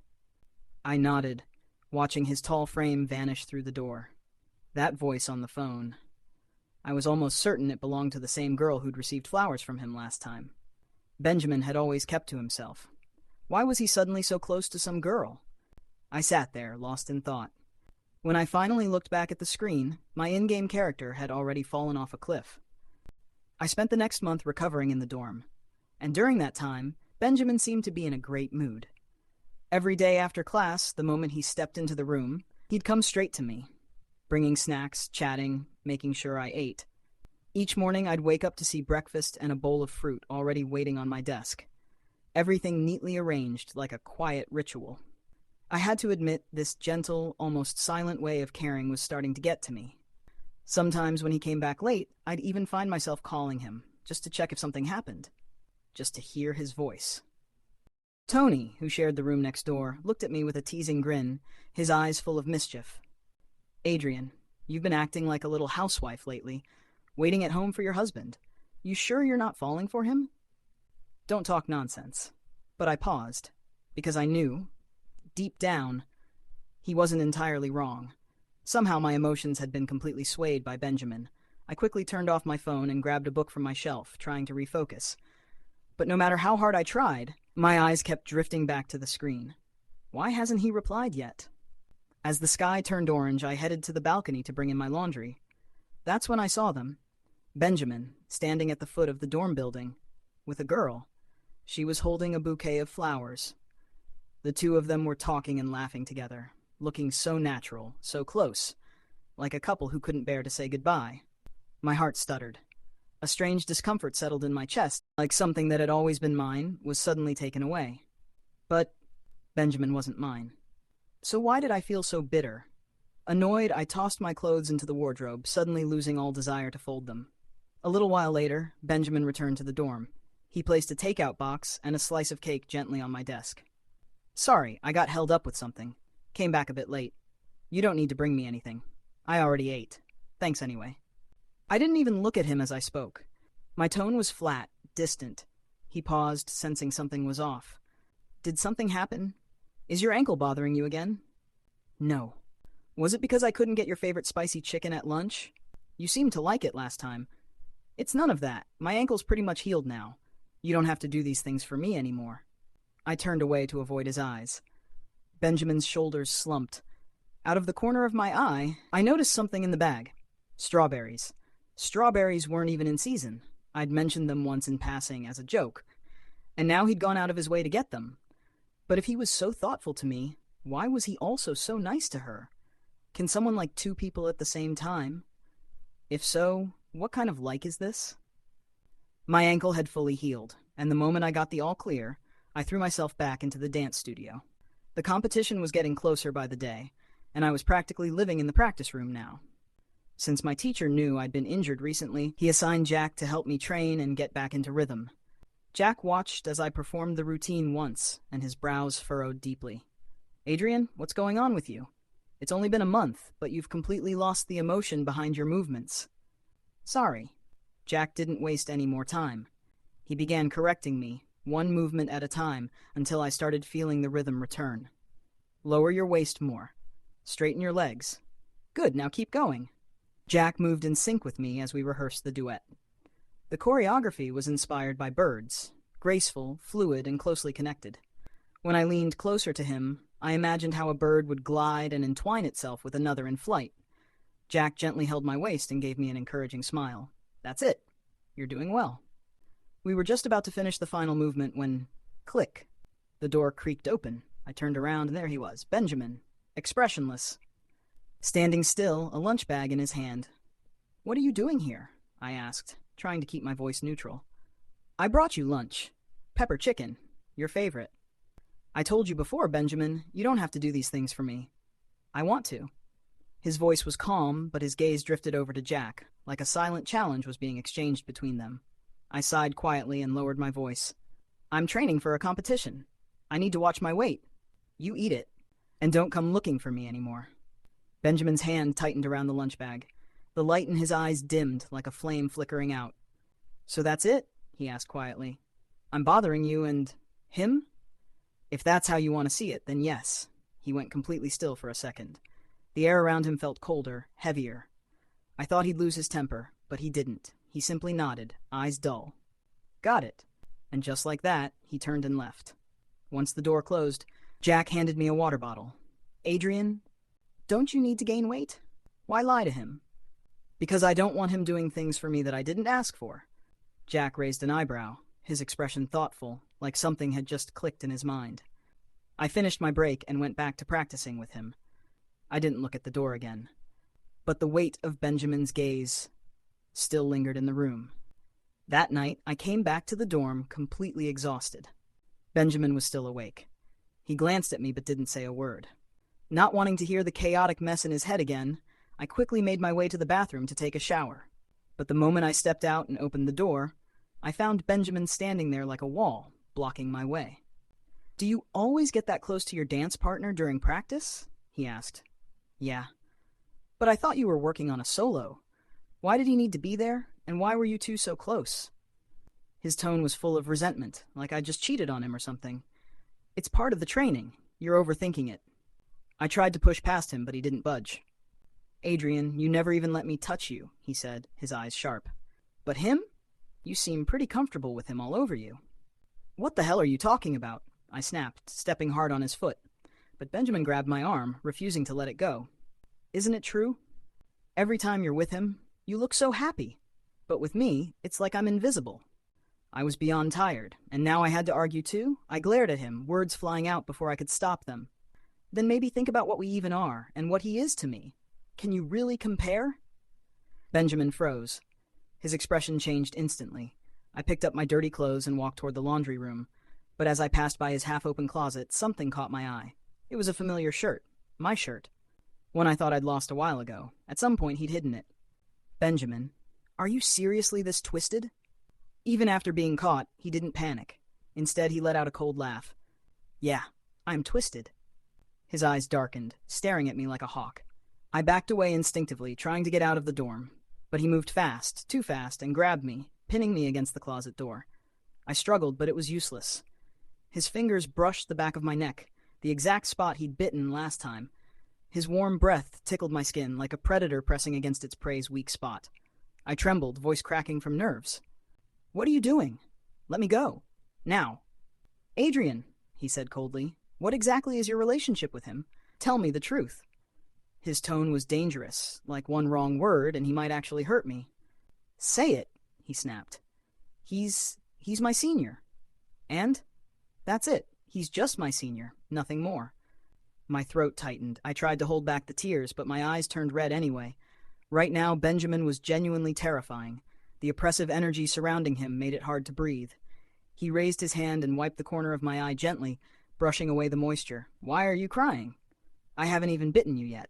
I nodded, watching his tall frame vanish through the door. That voice on the phone. I was almost certain it belonged to the same girl who'd received flowers from him last time. Benjamin had always kept to himself. Why was he suddenly so close to some girl? I sat there, lost in thought. When I finally looked back at the screen, my in-game character had already fallen off a cliff. I spent the next month recovering in the dorm, and during that time, Benjamin seemed to be in a great mood. Every day after class, the moment he stepped into the room, he'd come straight to me, bringing snacks, chatting, making sure I ate. Each morning, I'd wake up to see breakfast and a bowl of fruit already waiting on my desk. Everything neatly arranged like a quiet ritual. I had to admit this gentle, almost silent way of caring was starting to get to me. Sometimes when he came back late, I'd even find myself calling him, just to check if something happened, just to hear his voice. Tony, who shared the room next door, looked at me with a teasing grin, his eyes full of mischief. Adrian, you've been acting like a little housewife lately, waiting at home for your husband. You sure you're not falling for him? Don't talk nonsense. But I paused, because I knew, deep down, he wasn't entirely wrong. Somehow my emotions had been completely swayed by Benjamin. I quickly turned off my phone and grabbed a book from my shelf, trying to refocus. But no matter how hard I tried, my eyes kept drifting back to the screen. Why hasn't he replied yet? As the sky turned orange, I headed to the balcony to bring in my laundry. That's when I saw them. Benjamin, standing at the foot of the dorm building, with a girl. She was holding a bouquet of flowers. The two of them were talking and laughing together, looking so natural, so close, like a couple who couldn't bear to say goodbye. My heart stuttered. A strange discomfort settled in my chest, like something that had always been mine was suddenly taken away. But Benjamin wasn't mine. So why did I feel so bitter? Annoyed, I tossed my clothes into the wardrobe, suddenly losing all desire to fold them. A little while later, Benjamin returned to the dorm. He placed a takeout box and a slice of cake gently on my desk. Sorry, I got held up with something. Came back a bit late. You don't need to bring me anything. I already ate. Thanks anyway. I didn't even look at him as I spoke. My tone was flat, distant. He paused, sensing something was off. Did something happen? Is your ankle bothering you again? No. Was it because I couldn't get your favorite spicy chicken at lunch? You seemed to like it last time. It's none of that. My ankle's pretty much healed now. You don't have to do these things for me anymore. I turned away to avoid his eyes. Benjamin's shoulders slumped. Out of the corner of my eye, I noticed something in the bag. Strawberries. Strawberries weren't even in season. I'd mentioned them once in passing as a joke. And now he'd gone out of his way to get them. But if he was so thoughtful to me, why was he also so nice to her? Can someone like two people at the same time? If so, what kind of like is this? My ankle had fully healed, and the moment I got the all clear, I threw myself back into the dance studio. The competition was getting closer by the day, and I was practically living in the practice room now. Since my teacher knew I'd been injured recently, he assigned Jack to help me train and get back into rhythm. Jack watched as I performed the routine once, and his brows furrowed deeply. Adrian, what's going on with you? It's only been a month, but you've completely lost the emotion behind your movements. Sorry. Jack didn't waste any more time. He began correcting me, one movement at a time, until I started feeling the rhythm return. Lower your waist more. Straighten your legs. Good, now keep going. Jack moved in sync with me as we rehearsed the duet. The choreography was inspired by birds, graceful, fluid, and closely connected. When I leaned closer to him, I imagined how a bird would glide and entwine itself with another in flight. Jack gently held my waist and gave me an encouraging smile. That's it. You're doing well. We were just about to finish the final movement when, click, the door creaked open. I turned around and there he was, Benjamin, expressionless, standing still, a lunch bag in his hand. What are you doing here? I asked, trying to keep my voice neutral. I brought you lunch. Pepper chicken. Your favorite. I told you before, Benjamin, you don't have to do these things for me. I want to. His voice was calm, but his gaze drifted over to Jack, like a silent challenge was being exchanged between them. I sighed quietly and lowered my voice. I'm training for a competition. I need to watch my weight. You eat it, and don't come looking for me anymore. Benjamin's hand tightened around the lunch bag. The light in his eyes dimmed like a flame flickering out. So that's it? He asked quietly. I'm bothering you and him? If that's how you want to see it, then yes. He went completely still for a second. The air around him felt colder, heavier. I thought he'd lose his temper, but he didn't. He simply nodded, eyes dull. Got it. And just like that, he turned and left. Once the door closed, Jack handed me a water bottle. Adrian, don't you need to gain weight? Why lie to him? Because I don't want him doing things for me that I didn't ask for. Jack raised an eyebrow, his expression thoughtful, like something had just clicked in his mind. I finished my break and went back to practicing with him. I didn't look at the door again. But the weight of Benjamin's gaze still lingered in the room. That night, I came back to the dorm completely exhausted. Benjamin was still awake. He glanced at me but didn't say a word. Not wanting to hear the chaotic mess in his head again, I quickly made my way to the bathroom to take a shower. But the moment I stepped out and opened the door, I found Benjamin standing there like a wall, blocking my way. Do you always get that close to your dance partner during practice? He asked. Yeah. But I thought you were working on a solo. Why did he need to be there, and why were you two so close? His tone was full of resentment, like I just cheated on him or something. It's part of the training. You're overthinking it. I tried to push past him, but he didn't budge. Adrian, you never even let me touch you, he said, his eyes sharp. But him? You seem pretty comfortable with him all over you. What the hell are you talking about? I snapped, stepping hard on his foot. But Benjamin grabbed my arm, refusing to let it go. Isn't it true? Every time you're with him, you look so happy. But with me, it's like I'm invisible. I was beyond tired, and now I had to argue too. I glared at him, words flying out before I could stop them. Then maybe think about what we even are, and what he is to me. Can you really compare? Benjamin froze. His expression changed instantly. I picked up my dirty clothes and walked toward the laundry room. But as I passed by his half-open closet, something caught my eye. It was a familiar shirt. My shirt. One I thought I'd lost a while ago. At some point, he'd hidden it. Benjamin, are you seriously this twisted? Even after being caught, he didn't panic. Instead, he let out a cold laugh. Yeah, I'm twisted. His eyes darkened, staring at me like a hawk. I backed away instinctively, trying to get out of the dorm. But he moved fast, too fast, and grabbed me, pinning me against the closet door. I struggled, but it was useless. His fingers brushed the back of my neck, the exact spot he'd bitten last time. His warm breath tickled my skin like a predator pressing against its prey's weak spot. I trembled, voice cracking from nerves. What are you doing? Let me go. Now. Adrian, he said coldly, what exactly is your relationship with him? Tell me the truth. His tone was dangerous, like one wrong word and he might actually hurt me. Say it, he snapped. He's my senior. And? That's it. He's just my senior, nothing more. My throat tightened. I tried to hold back the tears, but my eyes turned red anyway. Right now, Benjamin was genuinely terrifying. The oppressive energy surrounding him made it hard to breathe. He raised his hand and wiped the corner of my eye gently, brushing away the moisture. Why are you crying? I haven't even bitten you yet.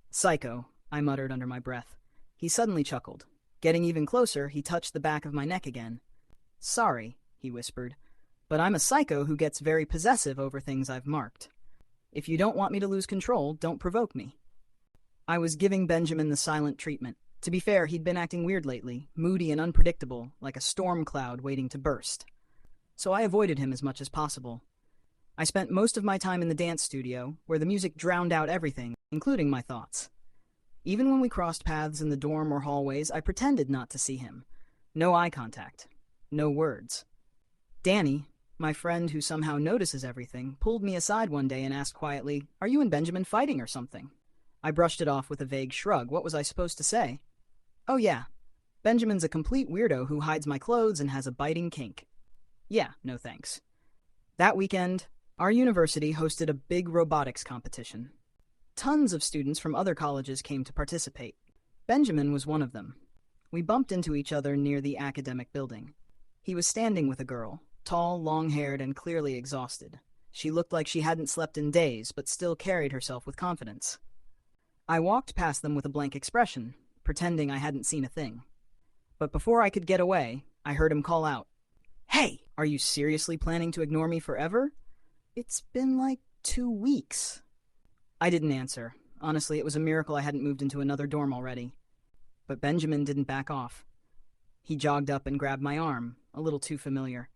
Psycho, I muttered under my breath. He suddenly chuckled. Getting even closer, he touched the back of my neck again. Sorry, he whispered. "But I'm a psycho who gets very possessive over things I've marked. If you don't want me to lose control, don't provoke me." I was giving Benjamin the silent treatment. To be fair, he'd been acting weird lately, moody and unpredictable, like a storm cloud waiting to burst. So I avoided him as much as possible. I spent most of my time in the dance studio, where the music drowned out everything, including my thoughts. Even when we crossed paths in the dorm or hallways, I pretended not to see him. No eye contact. No words. Danny, my friend who somehow notices everything, pulled me aside one day and asked quietly, "Are you and Benjamin fighting or something?" I brushed it off with a vague shrug. What was I supposed to say? "Oh yeah, Benjamin's a complete weirdo who hides my clothes and has a biting kink." Yeah, no thanks. That weekend, our university hosted a big robotics competition. Tons of students from other colleges came to participate. Benjamin was one of them. We bumped into each other near the academic building. He was standing with a girl, tall, long-haired, and clearly exhausted. She looked like she hadn't slept in days, but still carried herself with confidence. I walked past them with a blank expression, pretending I hadn't seen a thing. But before I could get away, I heard him call out, "Hey, are you seriously planning to ignore me forever? It's been like 2 weeks. I didn't answer. Honestly, it was a miracle I hadn't moved into another dorm already. But Benjamin didn't back off. He jogged up and grabbed my arm, a little too familiar.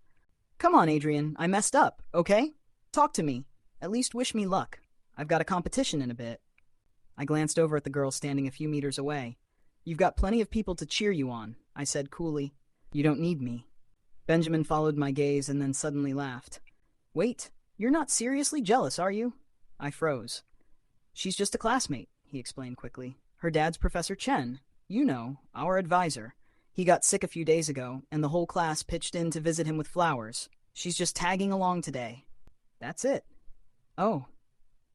"Come on, Adrian, I messed up, okay? Talk to me. At least wish me luck. I've got a competition in a bit." I glanced over at the girl standing a few meters away. "You've got plenty of people to cheer you on," I said coolly. "You don't need me." Benjamin followed my gaze and then suddenly laughed. "Wait, you're not seriously jealous, are you?" I froze. "She's just a classmate," he explained quickly. "Her dad's Professor Chen. You know, our advisor. He got sick a few days ago, and the whole class pitched in to visit him with flowers. She's just tagging along today." "That's it." "Oh,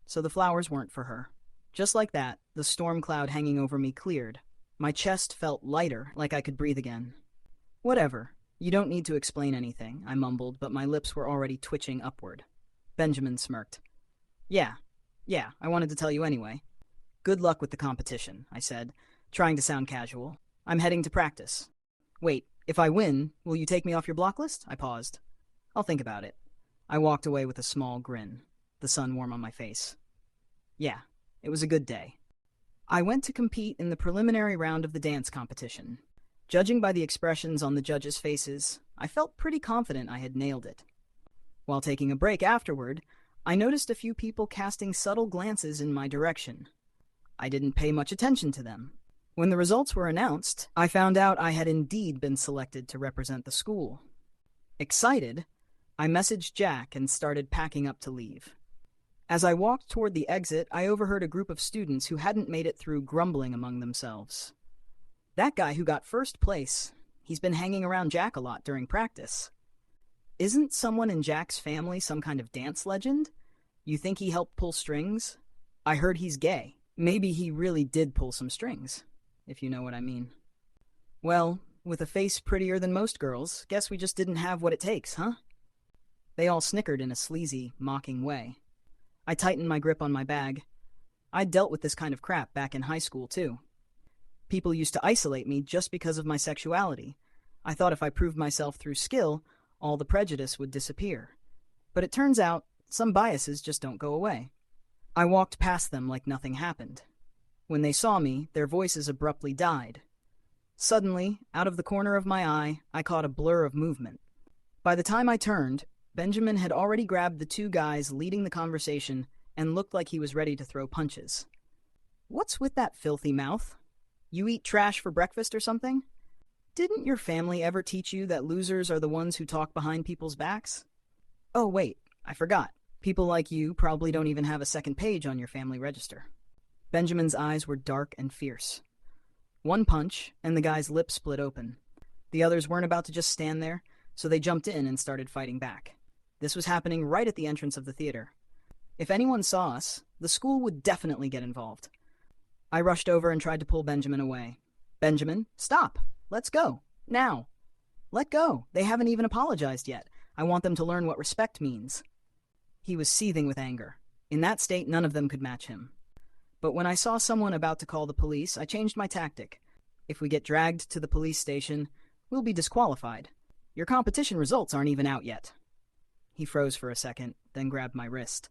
so the flowers weren't for her." Just like that, the storm cloud hanging over me cleared. My chest felt lighter, like I could breathe again. "Whatever. You don't need to explain anything," I mumbled, but my lips were already twitching upward. Benjamin smirked. Yeah, I wanted to tell you anyway." "Good luck with the competition," I said, trying to sound casual. "I'm heading to practice." "Wait, if I win, will you take me off your block list?" I paused. "I'll think about it." I walked away with a small grin, the sun warm on my face. Yeah, it was a good day. I went to compete in the preliminary round of the dance competition. Judging by the expressions on the judges' faces, I felt pretty confident I had nailed it. While taking a break afterward, I noticed a few people casting subtle glances in my direction. I didn't pay much attention to them. When the results were announced, I found out I had indeed been selected to represent the school. Excited, I messaged Jack and started packing up to leave. As I walked toward the exit, I overheard a group of students who hadn't made it through grumbling among themselves. "That guy who got first place, he's been hanging around Jack a lot during practice. Isn't someone in Jack's family some kind of dance legend? You think he helped pull strings? I heard he's gay. Maybe he really did pull some strings, if you know what I mean." Well, with a face prettier than most girls, guess we just didn't have what it takes, huh? They all snickered in a sleazy, mocking way. I tightened my grip on my bag. I'd dealt with this kind of crap back in high school, too. People used to isolate me just because of my sexuality. I thought if I proved myself through skill, all the prejudice would disappear. But it turns out, some biases just don't go away. I walked past them like nothing happened. When they saw me, their voices abruptly died. Suddenly, out of the corner of my eye, I caught a blur of movement. By the time I turned, Benjamin had already grabbed the 2 guys leading the conversation and looked like he was ready to throw punches. "What's with that filthy mouth? You eat trash for breakfast or something? Didn't your family ever teach you that losers are the ones who talk behind people's backs? Oh wait, I forgot. People like you probably don't even have a second page on your family register." Benjamin's eyes were dark and fierce. One punch, and the guy's lips split open. The others weren't about to just stand there, so they jumped in and started fighting back. This was happening right at the entrance of the theater. If anyone saw us, the school would definitely get involved. I rushed over and tried to pull Benjamin away. "Benjamin, stop! Let's go! Now! Let go! They haven't even apologized yet. I want them to learn what respect means." He was seething with anger. In that state, none of them could match him. But when I saw someone about to call the police, I changed my tactic. If we get dragged to the police station, we'll be disqualified. Your competition results aren't even out yet. He froze for a second, then grabbed my wrist.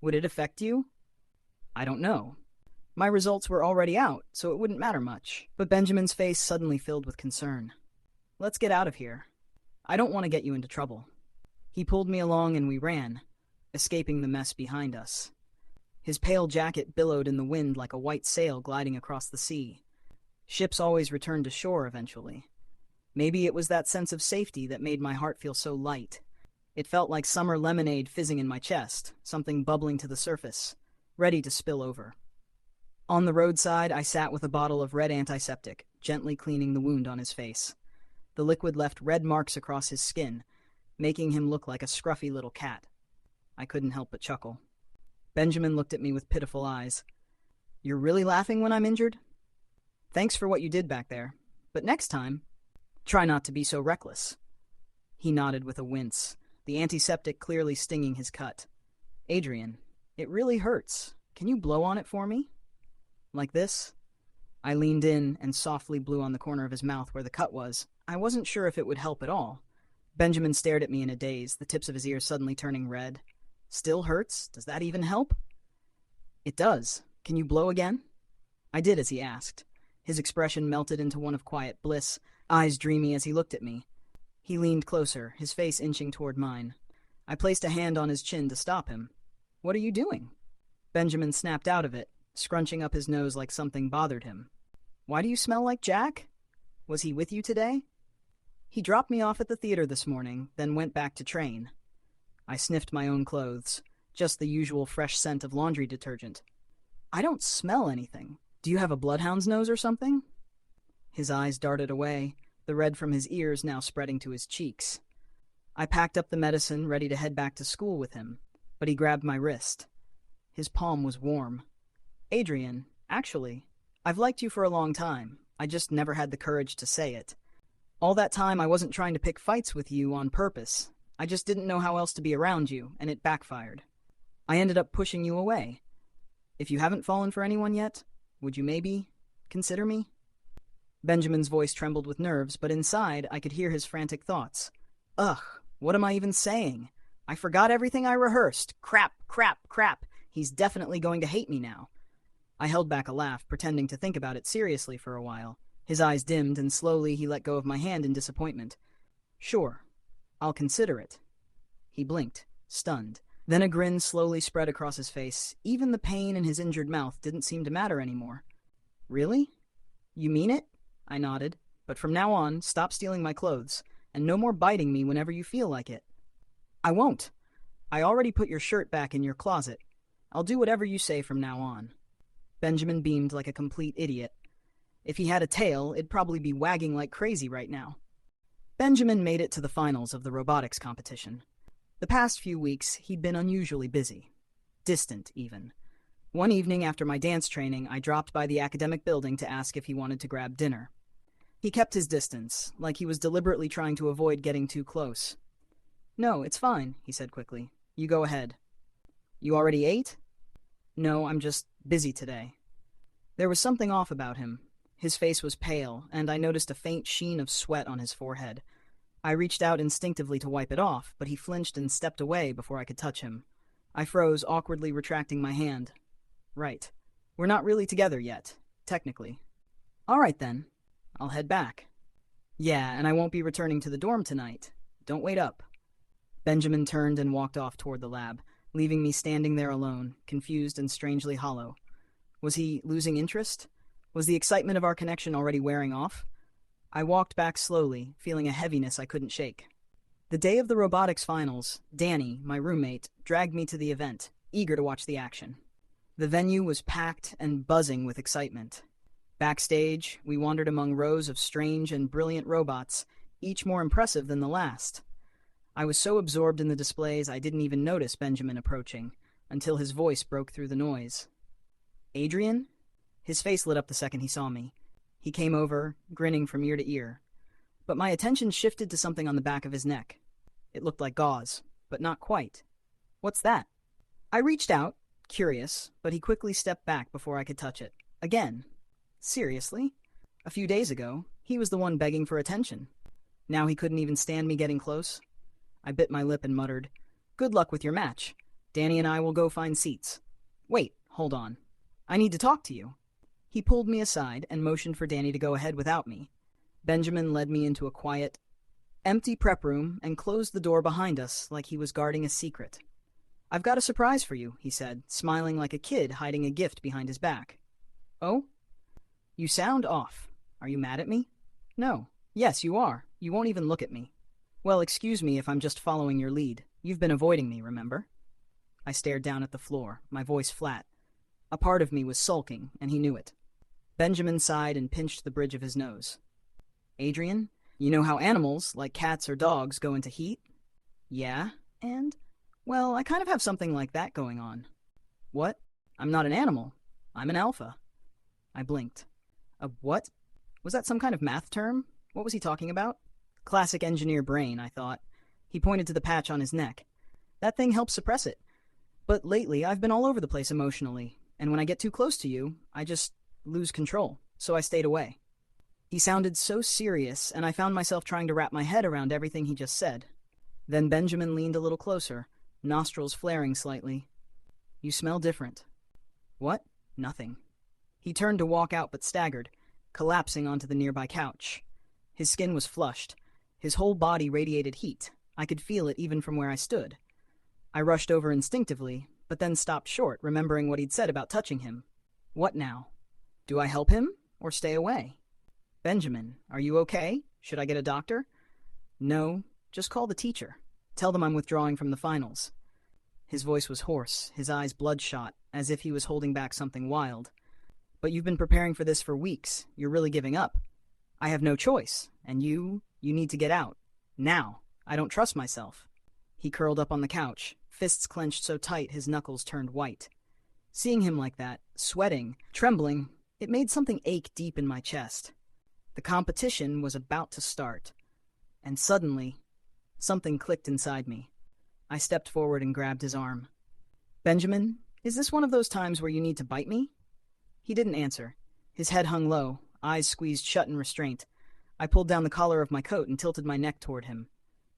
Would it affect you? I don't know. My results were already out, so it wouldn't matter much. But Benjamin's face suddenly filled with concern. Let's get out of here. I don't want to get you into trouble. He pulled me along and we ran, escaping the mess behind us. His pale jacket billowed in the wind like a white sail gliding across the sea. Ships always returned to shore eventually. Maybe it was that sense of safety that made my heart feel so light. It felt like summer lemonade fizzing in my chest, something bubbling to the surface, ready to spill over. On the roadside, I sat with a bottle of red antiseptic, gently cleaning the wound on his face. The liquid left red marks across his skin, making him look like a scruffy little cat. I couldn't help but chuckle. Benjamin looked at me with pitiful eyes. You're really laughing when I'm injured? Thanks for what you did back there, but next time, try not to be so reckless. He nodded with a wince, the antiseptic clearly stinging his cut. Adrian, it really hurts. Can you blow on it for me? Like this? I leaned in and softly blew on the corner of his mouth where the cut was. I wasn't sure if it would help at all. Benjamin stared at me in a daze, the tips of his ears suddenly turning red. Still hurts? Does that even help? It does. Can you blow again? I did as he asked. His expression melted into one of quiet bliss, eyes dreamy as he looked at me. He leaned closer, his face inching toward mine. I placed a hand on his chin to stop him. What are you doing? Benjamin snapped out of it, scrunching up his nose like something bothered him. Why do you smell like Jack? Was he with you today? He dropped me off at the theater this morning, then went back to train. I sniffed my own clothes, just the usual fresh scent of laundry detergent. I don't smell anything. Do you have a bloodhound's nose or something? His eyes darted away, the red from his ears now spreading to his cheeks. I packed up the medicine, ready to head back to school with him, but he grabbed my wrist. His palm was warm. Adrian, actually, I've liked you for a long time. I just never had the courage to say it. All that time I wasn't trying to pick fights with you on purpose. I just didn't know how else to be around you, and it backfired. I ended up pushing you away. If you haven't fallen for anyone yet, would you maybe consider me? Benjamin's voice trembled with nerves, but inside I could hear his frantic thoughts. Ugh, what am I even saying? I forgot everything I rehearsed. Crap, crap, crap. He's definitely going to hate me now. I held back a laugh, pretending to think about it seriously for a while. His eyes dimmed, and slowly he let go of my hand in disappointment. Sure, I'll consider it. He blinked, stunned. Then a grin slowly spread across his face. Even the pain in his injured mouth didn't seem to matter anymore. Really? You mean it? I nodded. But from now on, stop stealing my clothes, and no more biting me whenever you feel like it. I won't. I already put your shirt back in your closet. I'll do whatever you say from now on. Benjamin beamed like a complete idiot. If he had a tail, it'd probably be wagging like crazy right now. Benjamin made it to the finals of the robotics competition. The past few weeks, he'd been unusually busy. Distant, even. One evening after my dance training, I dropped by the academic building to ask if he wanted to grab dinner. He kept his distance, like he was deliberately trying to avoid getting too close. No, it's fine, he said quickly. You go ahead. You already ate? No, I'm just busy today. There was something off about him. His face was pale, and I noticed a faint sheen of sweat on his forehead. I reached out instinctively to wipe it off, but he flinched and stepped away before I could touch him. I froze, awkwardly retracting my hand. Right. We're not really together yet, technically. All right, then. I'll head back. Yeah, and I won't be returning to the dorm tonight. Don't wait up. Benjamin turned and walked off toward the lab, leaving me standing there alone, confused and strangely hollow. Was he losing interest? Was the excitement of our connection already wearing off? I walked back slowly, feeling a heaviness I couldn't shake. The day of the robotics finals, Danny, my roommate, dragged me to the event, eager to watch the action. The venue was packed and buzzing with excitement. Backstage, we wandered among rows of strange and brilliant robots, each more impressive than the last. I was so absorbed in the displays I didn't even notice Benjamin approaching, until his voice broke through the noise. Adrian? His face lit up the second he saw me. He came over, grinning from ear to ear. But my attention shifted to something on the back of his neck. It looked like gauze, but not quite. What's that? I reached out, curious, but he quickly stepped back before I could touch it. Again. Seriously? A few days ago, he was the one begging for attention. Now he couldn't even stand me getting close? I bit my lip and muttered, "Good luck with your match. Danny and I will go find seats." "Wait, hold on. I need to talk to you." He pulled me aside and motioned for Danny to go ahead without me. Benjamin led me into a quiet, empty prep room and closed the door behind us like he was guarding a secret. "I've got a surprise for you," he said, smiling like a kid hiding a gift behind his back. "Oh? You sound off. Are you mad at me?" "No. Yes, you are. You won't even look at me." "Well, excuse me if I'm just following your lead. You've been avoiding me, remember?" I stared down at the floor, my voice flat. A part of me was sulking, and he knew it. Benjamin sighed and pinched the bridge of his nose. "Adrian, you know how animals, like cats or dogs, go into heat?" "Yeah, and? Well, I kind of have something like that going on." "What? I'm not an animal. I'm an alpha." I blinked. "A what? Was that some kind of math term? What was he talking about?" Classic engineer brain, I thought. He pointed to the patch on his neck. "That thing helps suppress it. But lately, I've been all over the place emotionally, and when I get too close to you, I just lose control, so I stayed away." He sounded so serious, and I found myself trying to wrap my head around everything he just said. Then Benjamin leaned a little closer, nostrils flaring slightly. "You smell different." "What?" "Nothing." He turned to walk out but staggered, collapsing onto the nearby couch. His skin was flushed. His whole body radiated heat. I could feel it even from where I stood. I rushed over instinctively, but then stopped short, remembering what he'd said about touching him. What now? Do I help him or stay away? "Benjamin, are you okay? Should I get a doctor?" "No, just call the teacher. Tell them I'm withdrawing from the finals." His voice was hoarse, his eyes bloodshot, as if he was holding back something wild. "But you've been preparing for this for weeks. You're really giving up." "I have no choice, and you need to get out. Now. I don't trust myself." He curled up on the couch, fists clenched so tight his knuckles turned white. Seeing him like that, sweating, trembling, it made something ache deep in my chest. The competition was about to start. And suddenly, something clicked inside me. I stepped forward and grabbed his arm. "Benjamin, is this one of those times where you need to bite me?" He didn't answer. His head hung low, eyes squeezed shut in restraint. I pulled down the collar of my coat and tilted my neck toward him.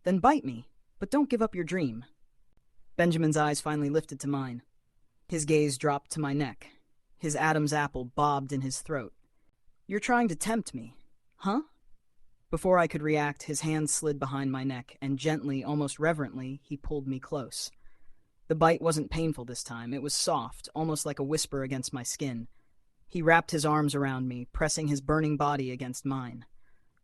"Then bite me, but don't give up your dream." Benjamin's eyes finally lifted to mine. His gaze dropped to my neck. His Adam's apple bobbed in his throat. "You're trying to tempt me, huh?" Before I could react, his hand slid behind my neck, and gently, almost reverently, he pulled me close. The bite wasn't painful this time. It was soft, almost like a whisper against my skin. He wrapped his arms around me, pressing his burning body against mine.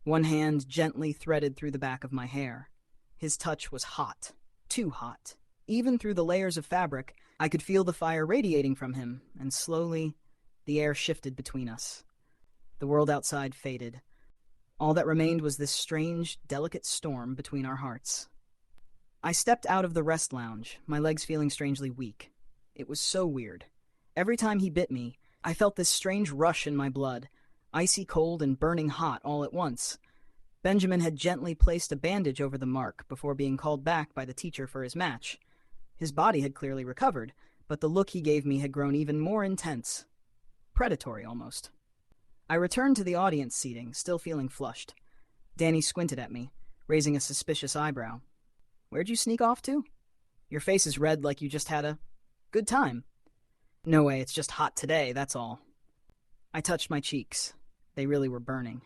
One hand gently threaded through the back of my hair. His touch was hot, too hot. Even through the layers of fabric, I could feel the fire radiating from him, and slowly, the air shifted between us. The world outside faded. All that remained was this strange, delicate storm between our hearts. I stepped out of the rest lounge, my legs feeling strangely weak. It was so weird. Every time he bit me, I felt this strange rush in my blood, icy cold and burning hot all at once. Benjamin had gently placed a bandage over the mark before being called back by the teacher for his match. His body had clearly recovered, but the look he gave me had grown even more intense. Predatory, almost. I returned to the audience seating, still feeling flushed. Danny squinted at me, raising a suspicious eyebrow. "Where'd you sneak off to? Your face is red like you just had a good time." "No way, it's just hot today, that's all." I touched my cheeks. They really were burning.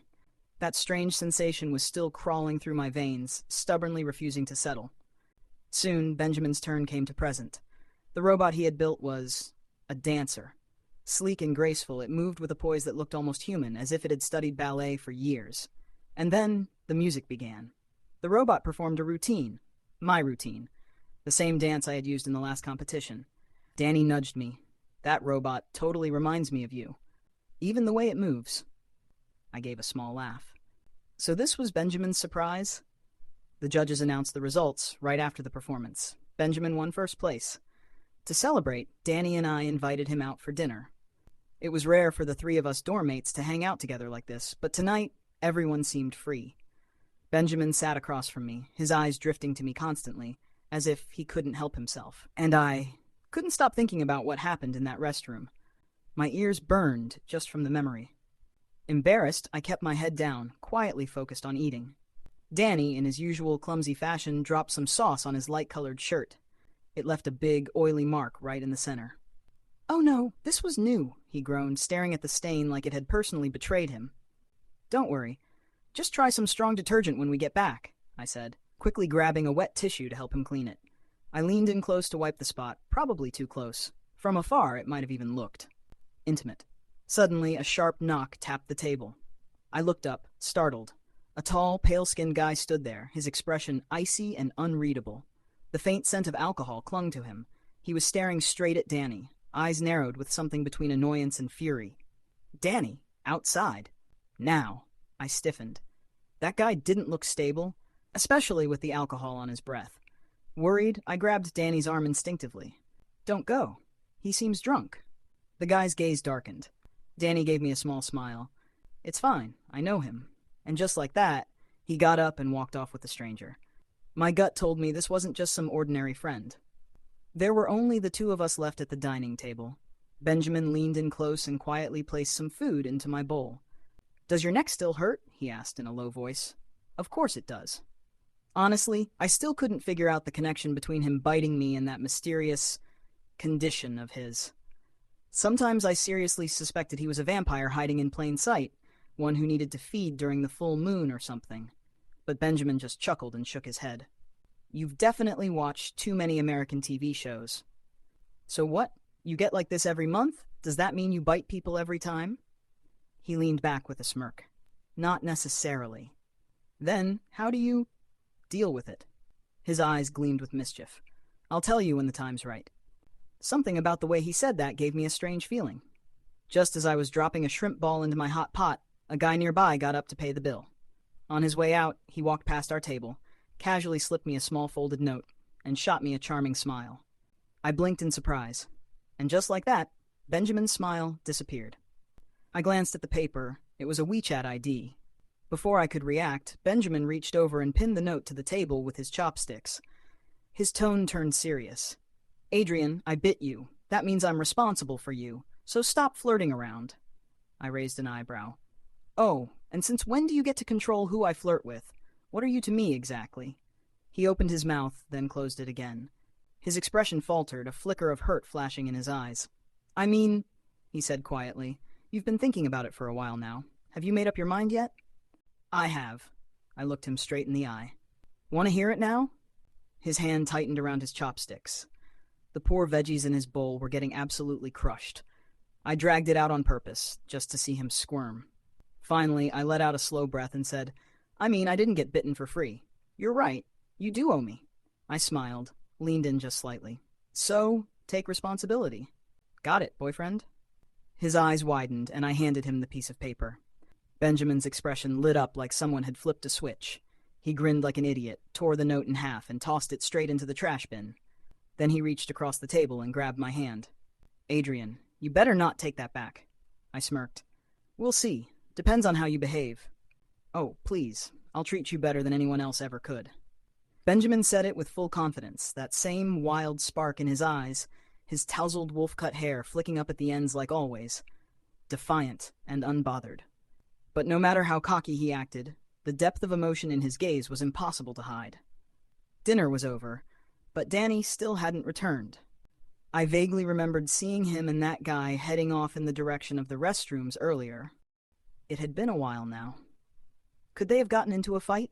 That strange sensation was still crawling through my veins, stubbornly refusing to settle. Soon, Benjamin's turn came to present. The robot he had built was a dancer. Sleek and graceful, it moved with a poise that looked almost human, as if it had studied ballet for years. And then, the music began. The robot performed a routine. My routine. The same dance I had used in the last competition. Danny nudged me. "That robot totally reminds me of you. Even the way it moves." I gave a small laugh. So this was Benjamin's surprise? The judges announced the results right after the performance. Benjamin won first place. To celebrate, Danny and I invited him out for dinner. It was rare for the three of us dorm mates to hang out together like this, but tonight, everyone seemed free. Benjamin sat across from me, his eyes drifting to me constantly, as if he couldn't help himself. And I couldn't stop thinking about what happened in that restroom. My ears burned just from the memory. Embarrassed, I kept my head down, quietly focused on eating. Danny, in his usual clumsy fashion, dropped some sauce on his light-colored shirt. It left a big, oily mark right in the center. "Oh no, this was new," he groaned, staring at the stain like it had personally betrayed him. "Don't worry. Just try some strong detergent when we get back," I said, quickly grabbing a wet tissue to help him clean it. I leaned in close to wipe the spot, probably too close. From afar, it might have even looked intimate. Suddenly, a sharp knock tapped the table. I looked up, startled. A tall, pale-skinned guy stood there, his expression icy and unreadable. The faint scent of alcohol clung to him. He was staring straight at Danny, eyes narrowed with something between annoyance and fury. Danny? Outside? Now. I stiffened. That guy didn't look stable, especially with the alcohol on his breath. Worried, I grabbed Danny's arm instinctively. "Don't go. He seems drunk." The guy's gaze darkened. Danny gave me a small smile. "It's fine. I know him." And just like that, he got up and walked off with the stranger. My gut told me this wasn't just some ordinary friend. There were only the two of us left at the dining table. Benjamin leaned in close and quietly placed some food into my bowl. "Does your neck still hurt?" he asked in a low voice. "Of course it does." Honestly, I still couldn't figure out the connection between him biting me and that mysterious condition of his. Sometimes I seriously suspected he was a vampire hiding in plain sight, one who needed to feed during the full moon or something. But Benjamin just chuckled and shook his head. "You've definitely watched too many American TV shows." "So what? You get like this every month? Does that mean you bite people every time?" He leaned back with a smirk. "Not necessarily." "Then, how do you deal with it?" His eyes gleamed with mischief. "I'll tell you when the time's right." Something about the way he said that gave me a strange feeling. Just as I was dropping a shrimp ball into my hot pot, a guy nearby got up to pay the bill. On his way out, he walked past our table, casually slipped me a small folded note, and shot me a charming smile. I blinked in surprise, and just like that, Benjamin's smile disappeared. I glanced at the paper. It was a WeChat ID. Before I could react, Benjamin reached over and pinned the note to the table with his chopsticks. His tone turned serious. "Adrian, I bit you. That means I'm responsible for you, so stop flirting around." I raised an eyebrow. "Oh, and since when do you get to control who I flirt with? What are you to me, exactly?" He opened his mouth, then closed it again. His expression faltered, a flicker of hurt flashing in his eyes. "I mean," he said quietly, "you've been thinking about it for a while now. Have you made up your mind yet?" "I have." I looked him straight in the eye. "Want to hear it now?" His hand tightened around his chopsticks. The poor veggies in his bowl were getting absolutely crushed. I dragged it out on purpose, just to see him squirm. Finally, I let out a slow breath and said, "I mean, I didn't get bitten for free. You're right. You do owe me." I smiled, leaned in just slightly. "So, take responsibility." "Got it, boyfriend." His eyes widened, and I handed him the piece of paper. Benjamin's expression lit up like someone had flipped a switch. He grinned like an idiot, tore the note in half, and tossed it straight into the trash bin. Then he reached across the table and grabbed my hand. "Adrian, you better not take that back." I smirked. "We'll see. Depends on how you behave." "Oh, please. I'll treat you better than anyone else ever could." Benjamin said it with full confidence, that same wild spark in his eyes, his tousled wolf-cut hair flicking up at the ends like always. Defiant and unbothered. But no matter how cocky he acted, the depth of emotion in his gaze was impossible to hide. Dinner was over, but Danny still hadn't returned. I vaguely remembered seeing him and that guy heading off in the direction of the restrooms earlier. It had been a while now. Could they have gotten into a fight?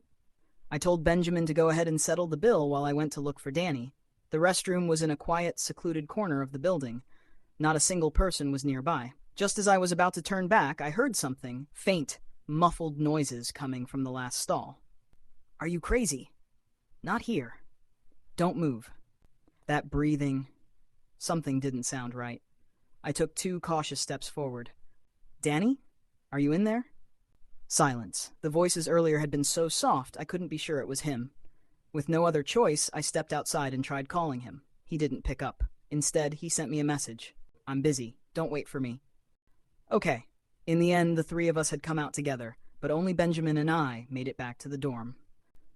I told Benjamin to go ahead and settle the bill while I went to look for Danny. The restroom was in a quiet, secluded corner of the building. Not a single person was nearby. Just as I was about to turn back, I heard something, faint, muffled noises coming from the last stall. "Are you crazy?" "Not here." "Don't move." That breathing. Something didn't sound right. I took 2 cautious steps forward. "Danny? Are you in there?" Silence. The voices earlier had been so soft I couldn't be sure it was him. With no other choice, I stepped outside and tried calling him. He didn't pick up. Instead, he sent me a message. "I'm busy. Don't wait for me." Okay. In the end, the 3 of us had come out together, but only Benjamin and I made it back to the dorm.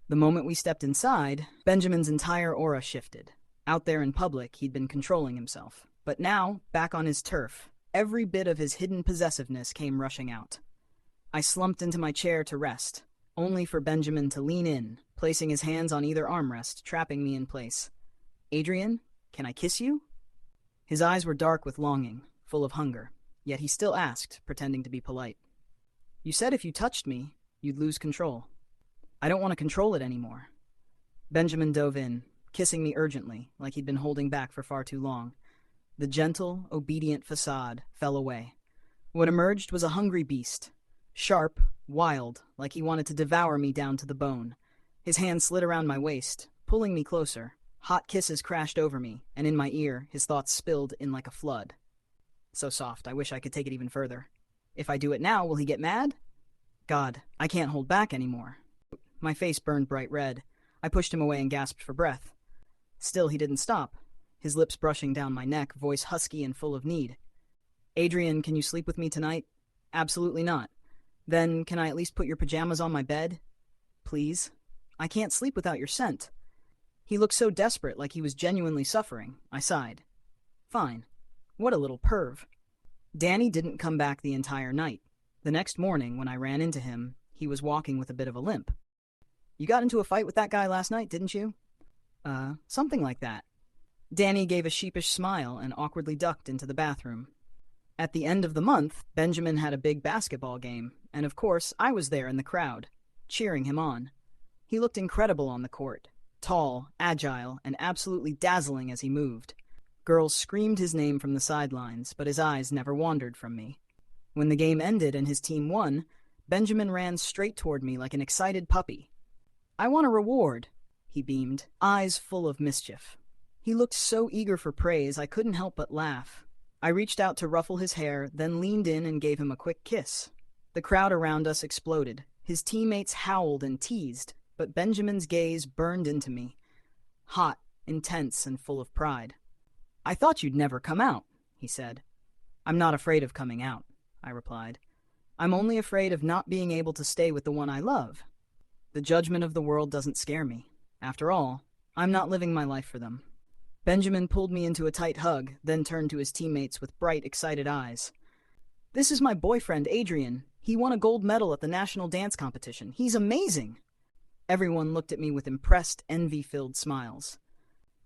The moment we stepped inside, Benjamin's entire aura shifted. Out there in public, he'd been controlling himself. But now, back on his turf, every bit of his hidden possessiveness came rushing out. I slumped into my chair to rest. only for Benjamin to lean in, placing his hands on either armrest, trapping me in place. Adrian, can I kiss you? His eyes were dark with longing, full of hunger, yet he still asked, pretending to be polite. You said if you touched me, you'd lose control. I don't want to control it anymore. Benjamin dove in, kissing me urgently, like he'd been holding back for far too long. The gentle, obedient facade fell away. What emerged was a hungry beast. Sharp, wild, like he wanted to devour me down to the bone. His hand slid around my waist, pulling me closer. Hot kisses crashed over me, and in my ear, his thoughts spilled in like a flood. So soft, I wish I could take it even further. If I do it now, will he get mad? God, I can't hold back anymore. My face burned bright red. I pushed him away and gasped for breath. Still, he didn't stop, his lips brushing down my neck, voice husky and full of need. Adrian, can you sleep with me tonight? Absolutely not. Then, can I at least put your pajamas on my bed? Please? I can't sleep without your scent. He looked so desperate, like he was genuinely suffering. I sighed. Fine. What a little perv. Danny didn't come back the entire night. The next morning, when I ran into him, he was walking with a bit of a limp. You got into a fight with that guy last night, didn't you? Something like that. Danny gave a sheepish smile and awkwardly ducked into the bathroom. At the end of the month, Benjamin had a big basketball game, and of course, I was there in the crowd, cheering him on. He looked incredible on the court, tall, agile, and absolutely dazzling as he moved. Girls screamed his name from the sidelines, but his eyes never wandered from me. When the game ended and his team won, Benjamin ran straight toward me like an excited puppy. I want a reward, he beamed, eyes full of mischief. He looked so eager for praise I couldn't help but laugh. I reached out to ruffle his hair, then leaned in and gave him a quick kiss. The crowd around us exploded. His teammates howled and teased, but Benjamin's gaze burned into me. Hot, intense, and full of pride. I thought you'd never come out, he said. I'm not afraid of coming out, I replied. I'm only afraid of not being able to stay with the one I love. The judgment of the world doesn't scare me. After all, I'm not living my life for them. Benjamin pulled me into a tight hug, then turned to his teammates with bright, excited eyes. This is my boyfriend, Adrian. He won a gold medal at the national dance competition. He's amazing. Everyone looked at me with impressed, envy-filled smiles.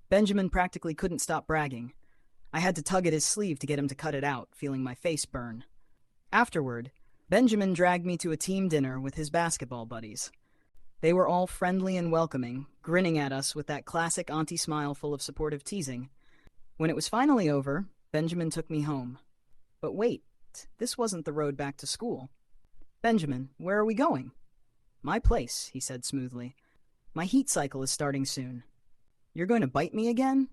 Benjamin practically couldn't stop bragging. I had to tug at his sleeve to get him to cut it out, feeling my face burn. Afterward, Benjamin dragged me to a team dinner with his basketball buddies. They were all friendly and welcoming, grinning at us with that classic auntie smile full of supportive teasing. When it was finally over, Benjamin took me home. But wait, this wasn't the road back to school. Benjamin, where are we going? My place, he said smoothly. My heat cycle is starting soon. You're going to bite me again?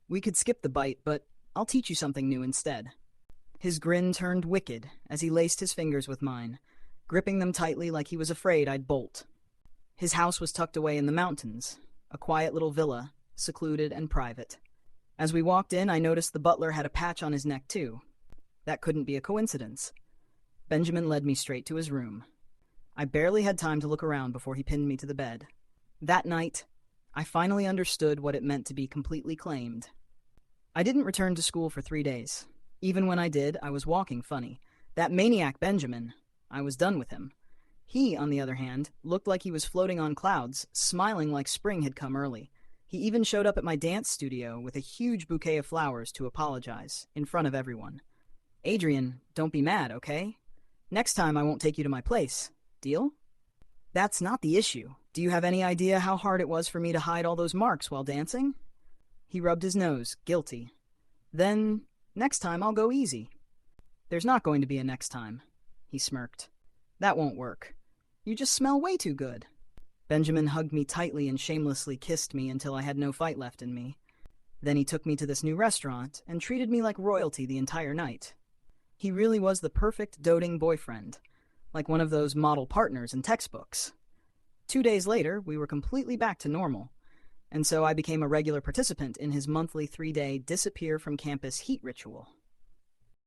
We could skip the bite, but I'll teach you something new instead. His grin turned wicked as he laced his fingers with mine, gripping them tightly like he was afraid I'd bolt. His house was tucked away in the mountains, a quiet little villa, secluded and private. As we walked in, I noticed the butler had a patch on his neck too. That couldn't be a coincidence. Benjamin led me straight to his room. I barely had time to look around before he pinned me to the bed. That night, I finally understood what it meant to be completely claimed. I didn't return to school for 3 days. Even when I did, I was walking funny. That maniac Benjamin, I was done with him. He, on the other hand, looked like he was floating on clouds, smiling like spring had come early. He even showed up at my dance studio with a huge bouquet of flowers to apologize, in front of everyone. Adrian, don't be mad, okay? Next time I won't take you to my place. Deal? That's not the issue. Do you have any idea how hard it was for me to hide all those marks while dancing? He rubbed his nose, guilty. Then, next time I'll go easy. There's not going to be a next time, he smirked. That won't work. You just smell way too good. Benjamin hugged me tightly and shamelessly kissed me until I had no fight left in me. Then he took me to this new restaurant and treated me like royalty the entire night. He really was the perfect doting boyfriend, like one of those model partners in textbooks. 2 days later, we were completely back to normal, and so I became a regular participant in his monthly 3-day disappear from campus heat ritual.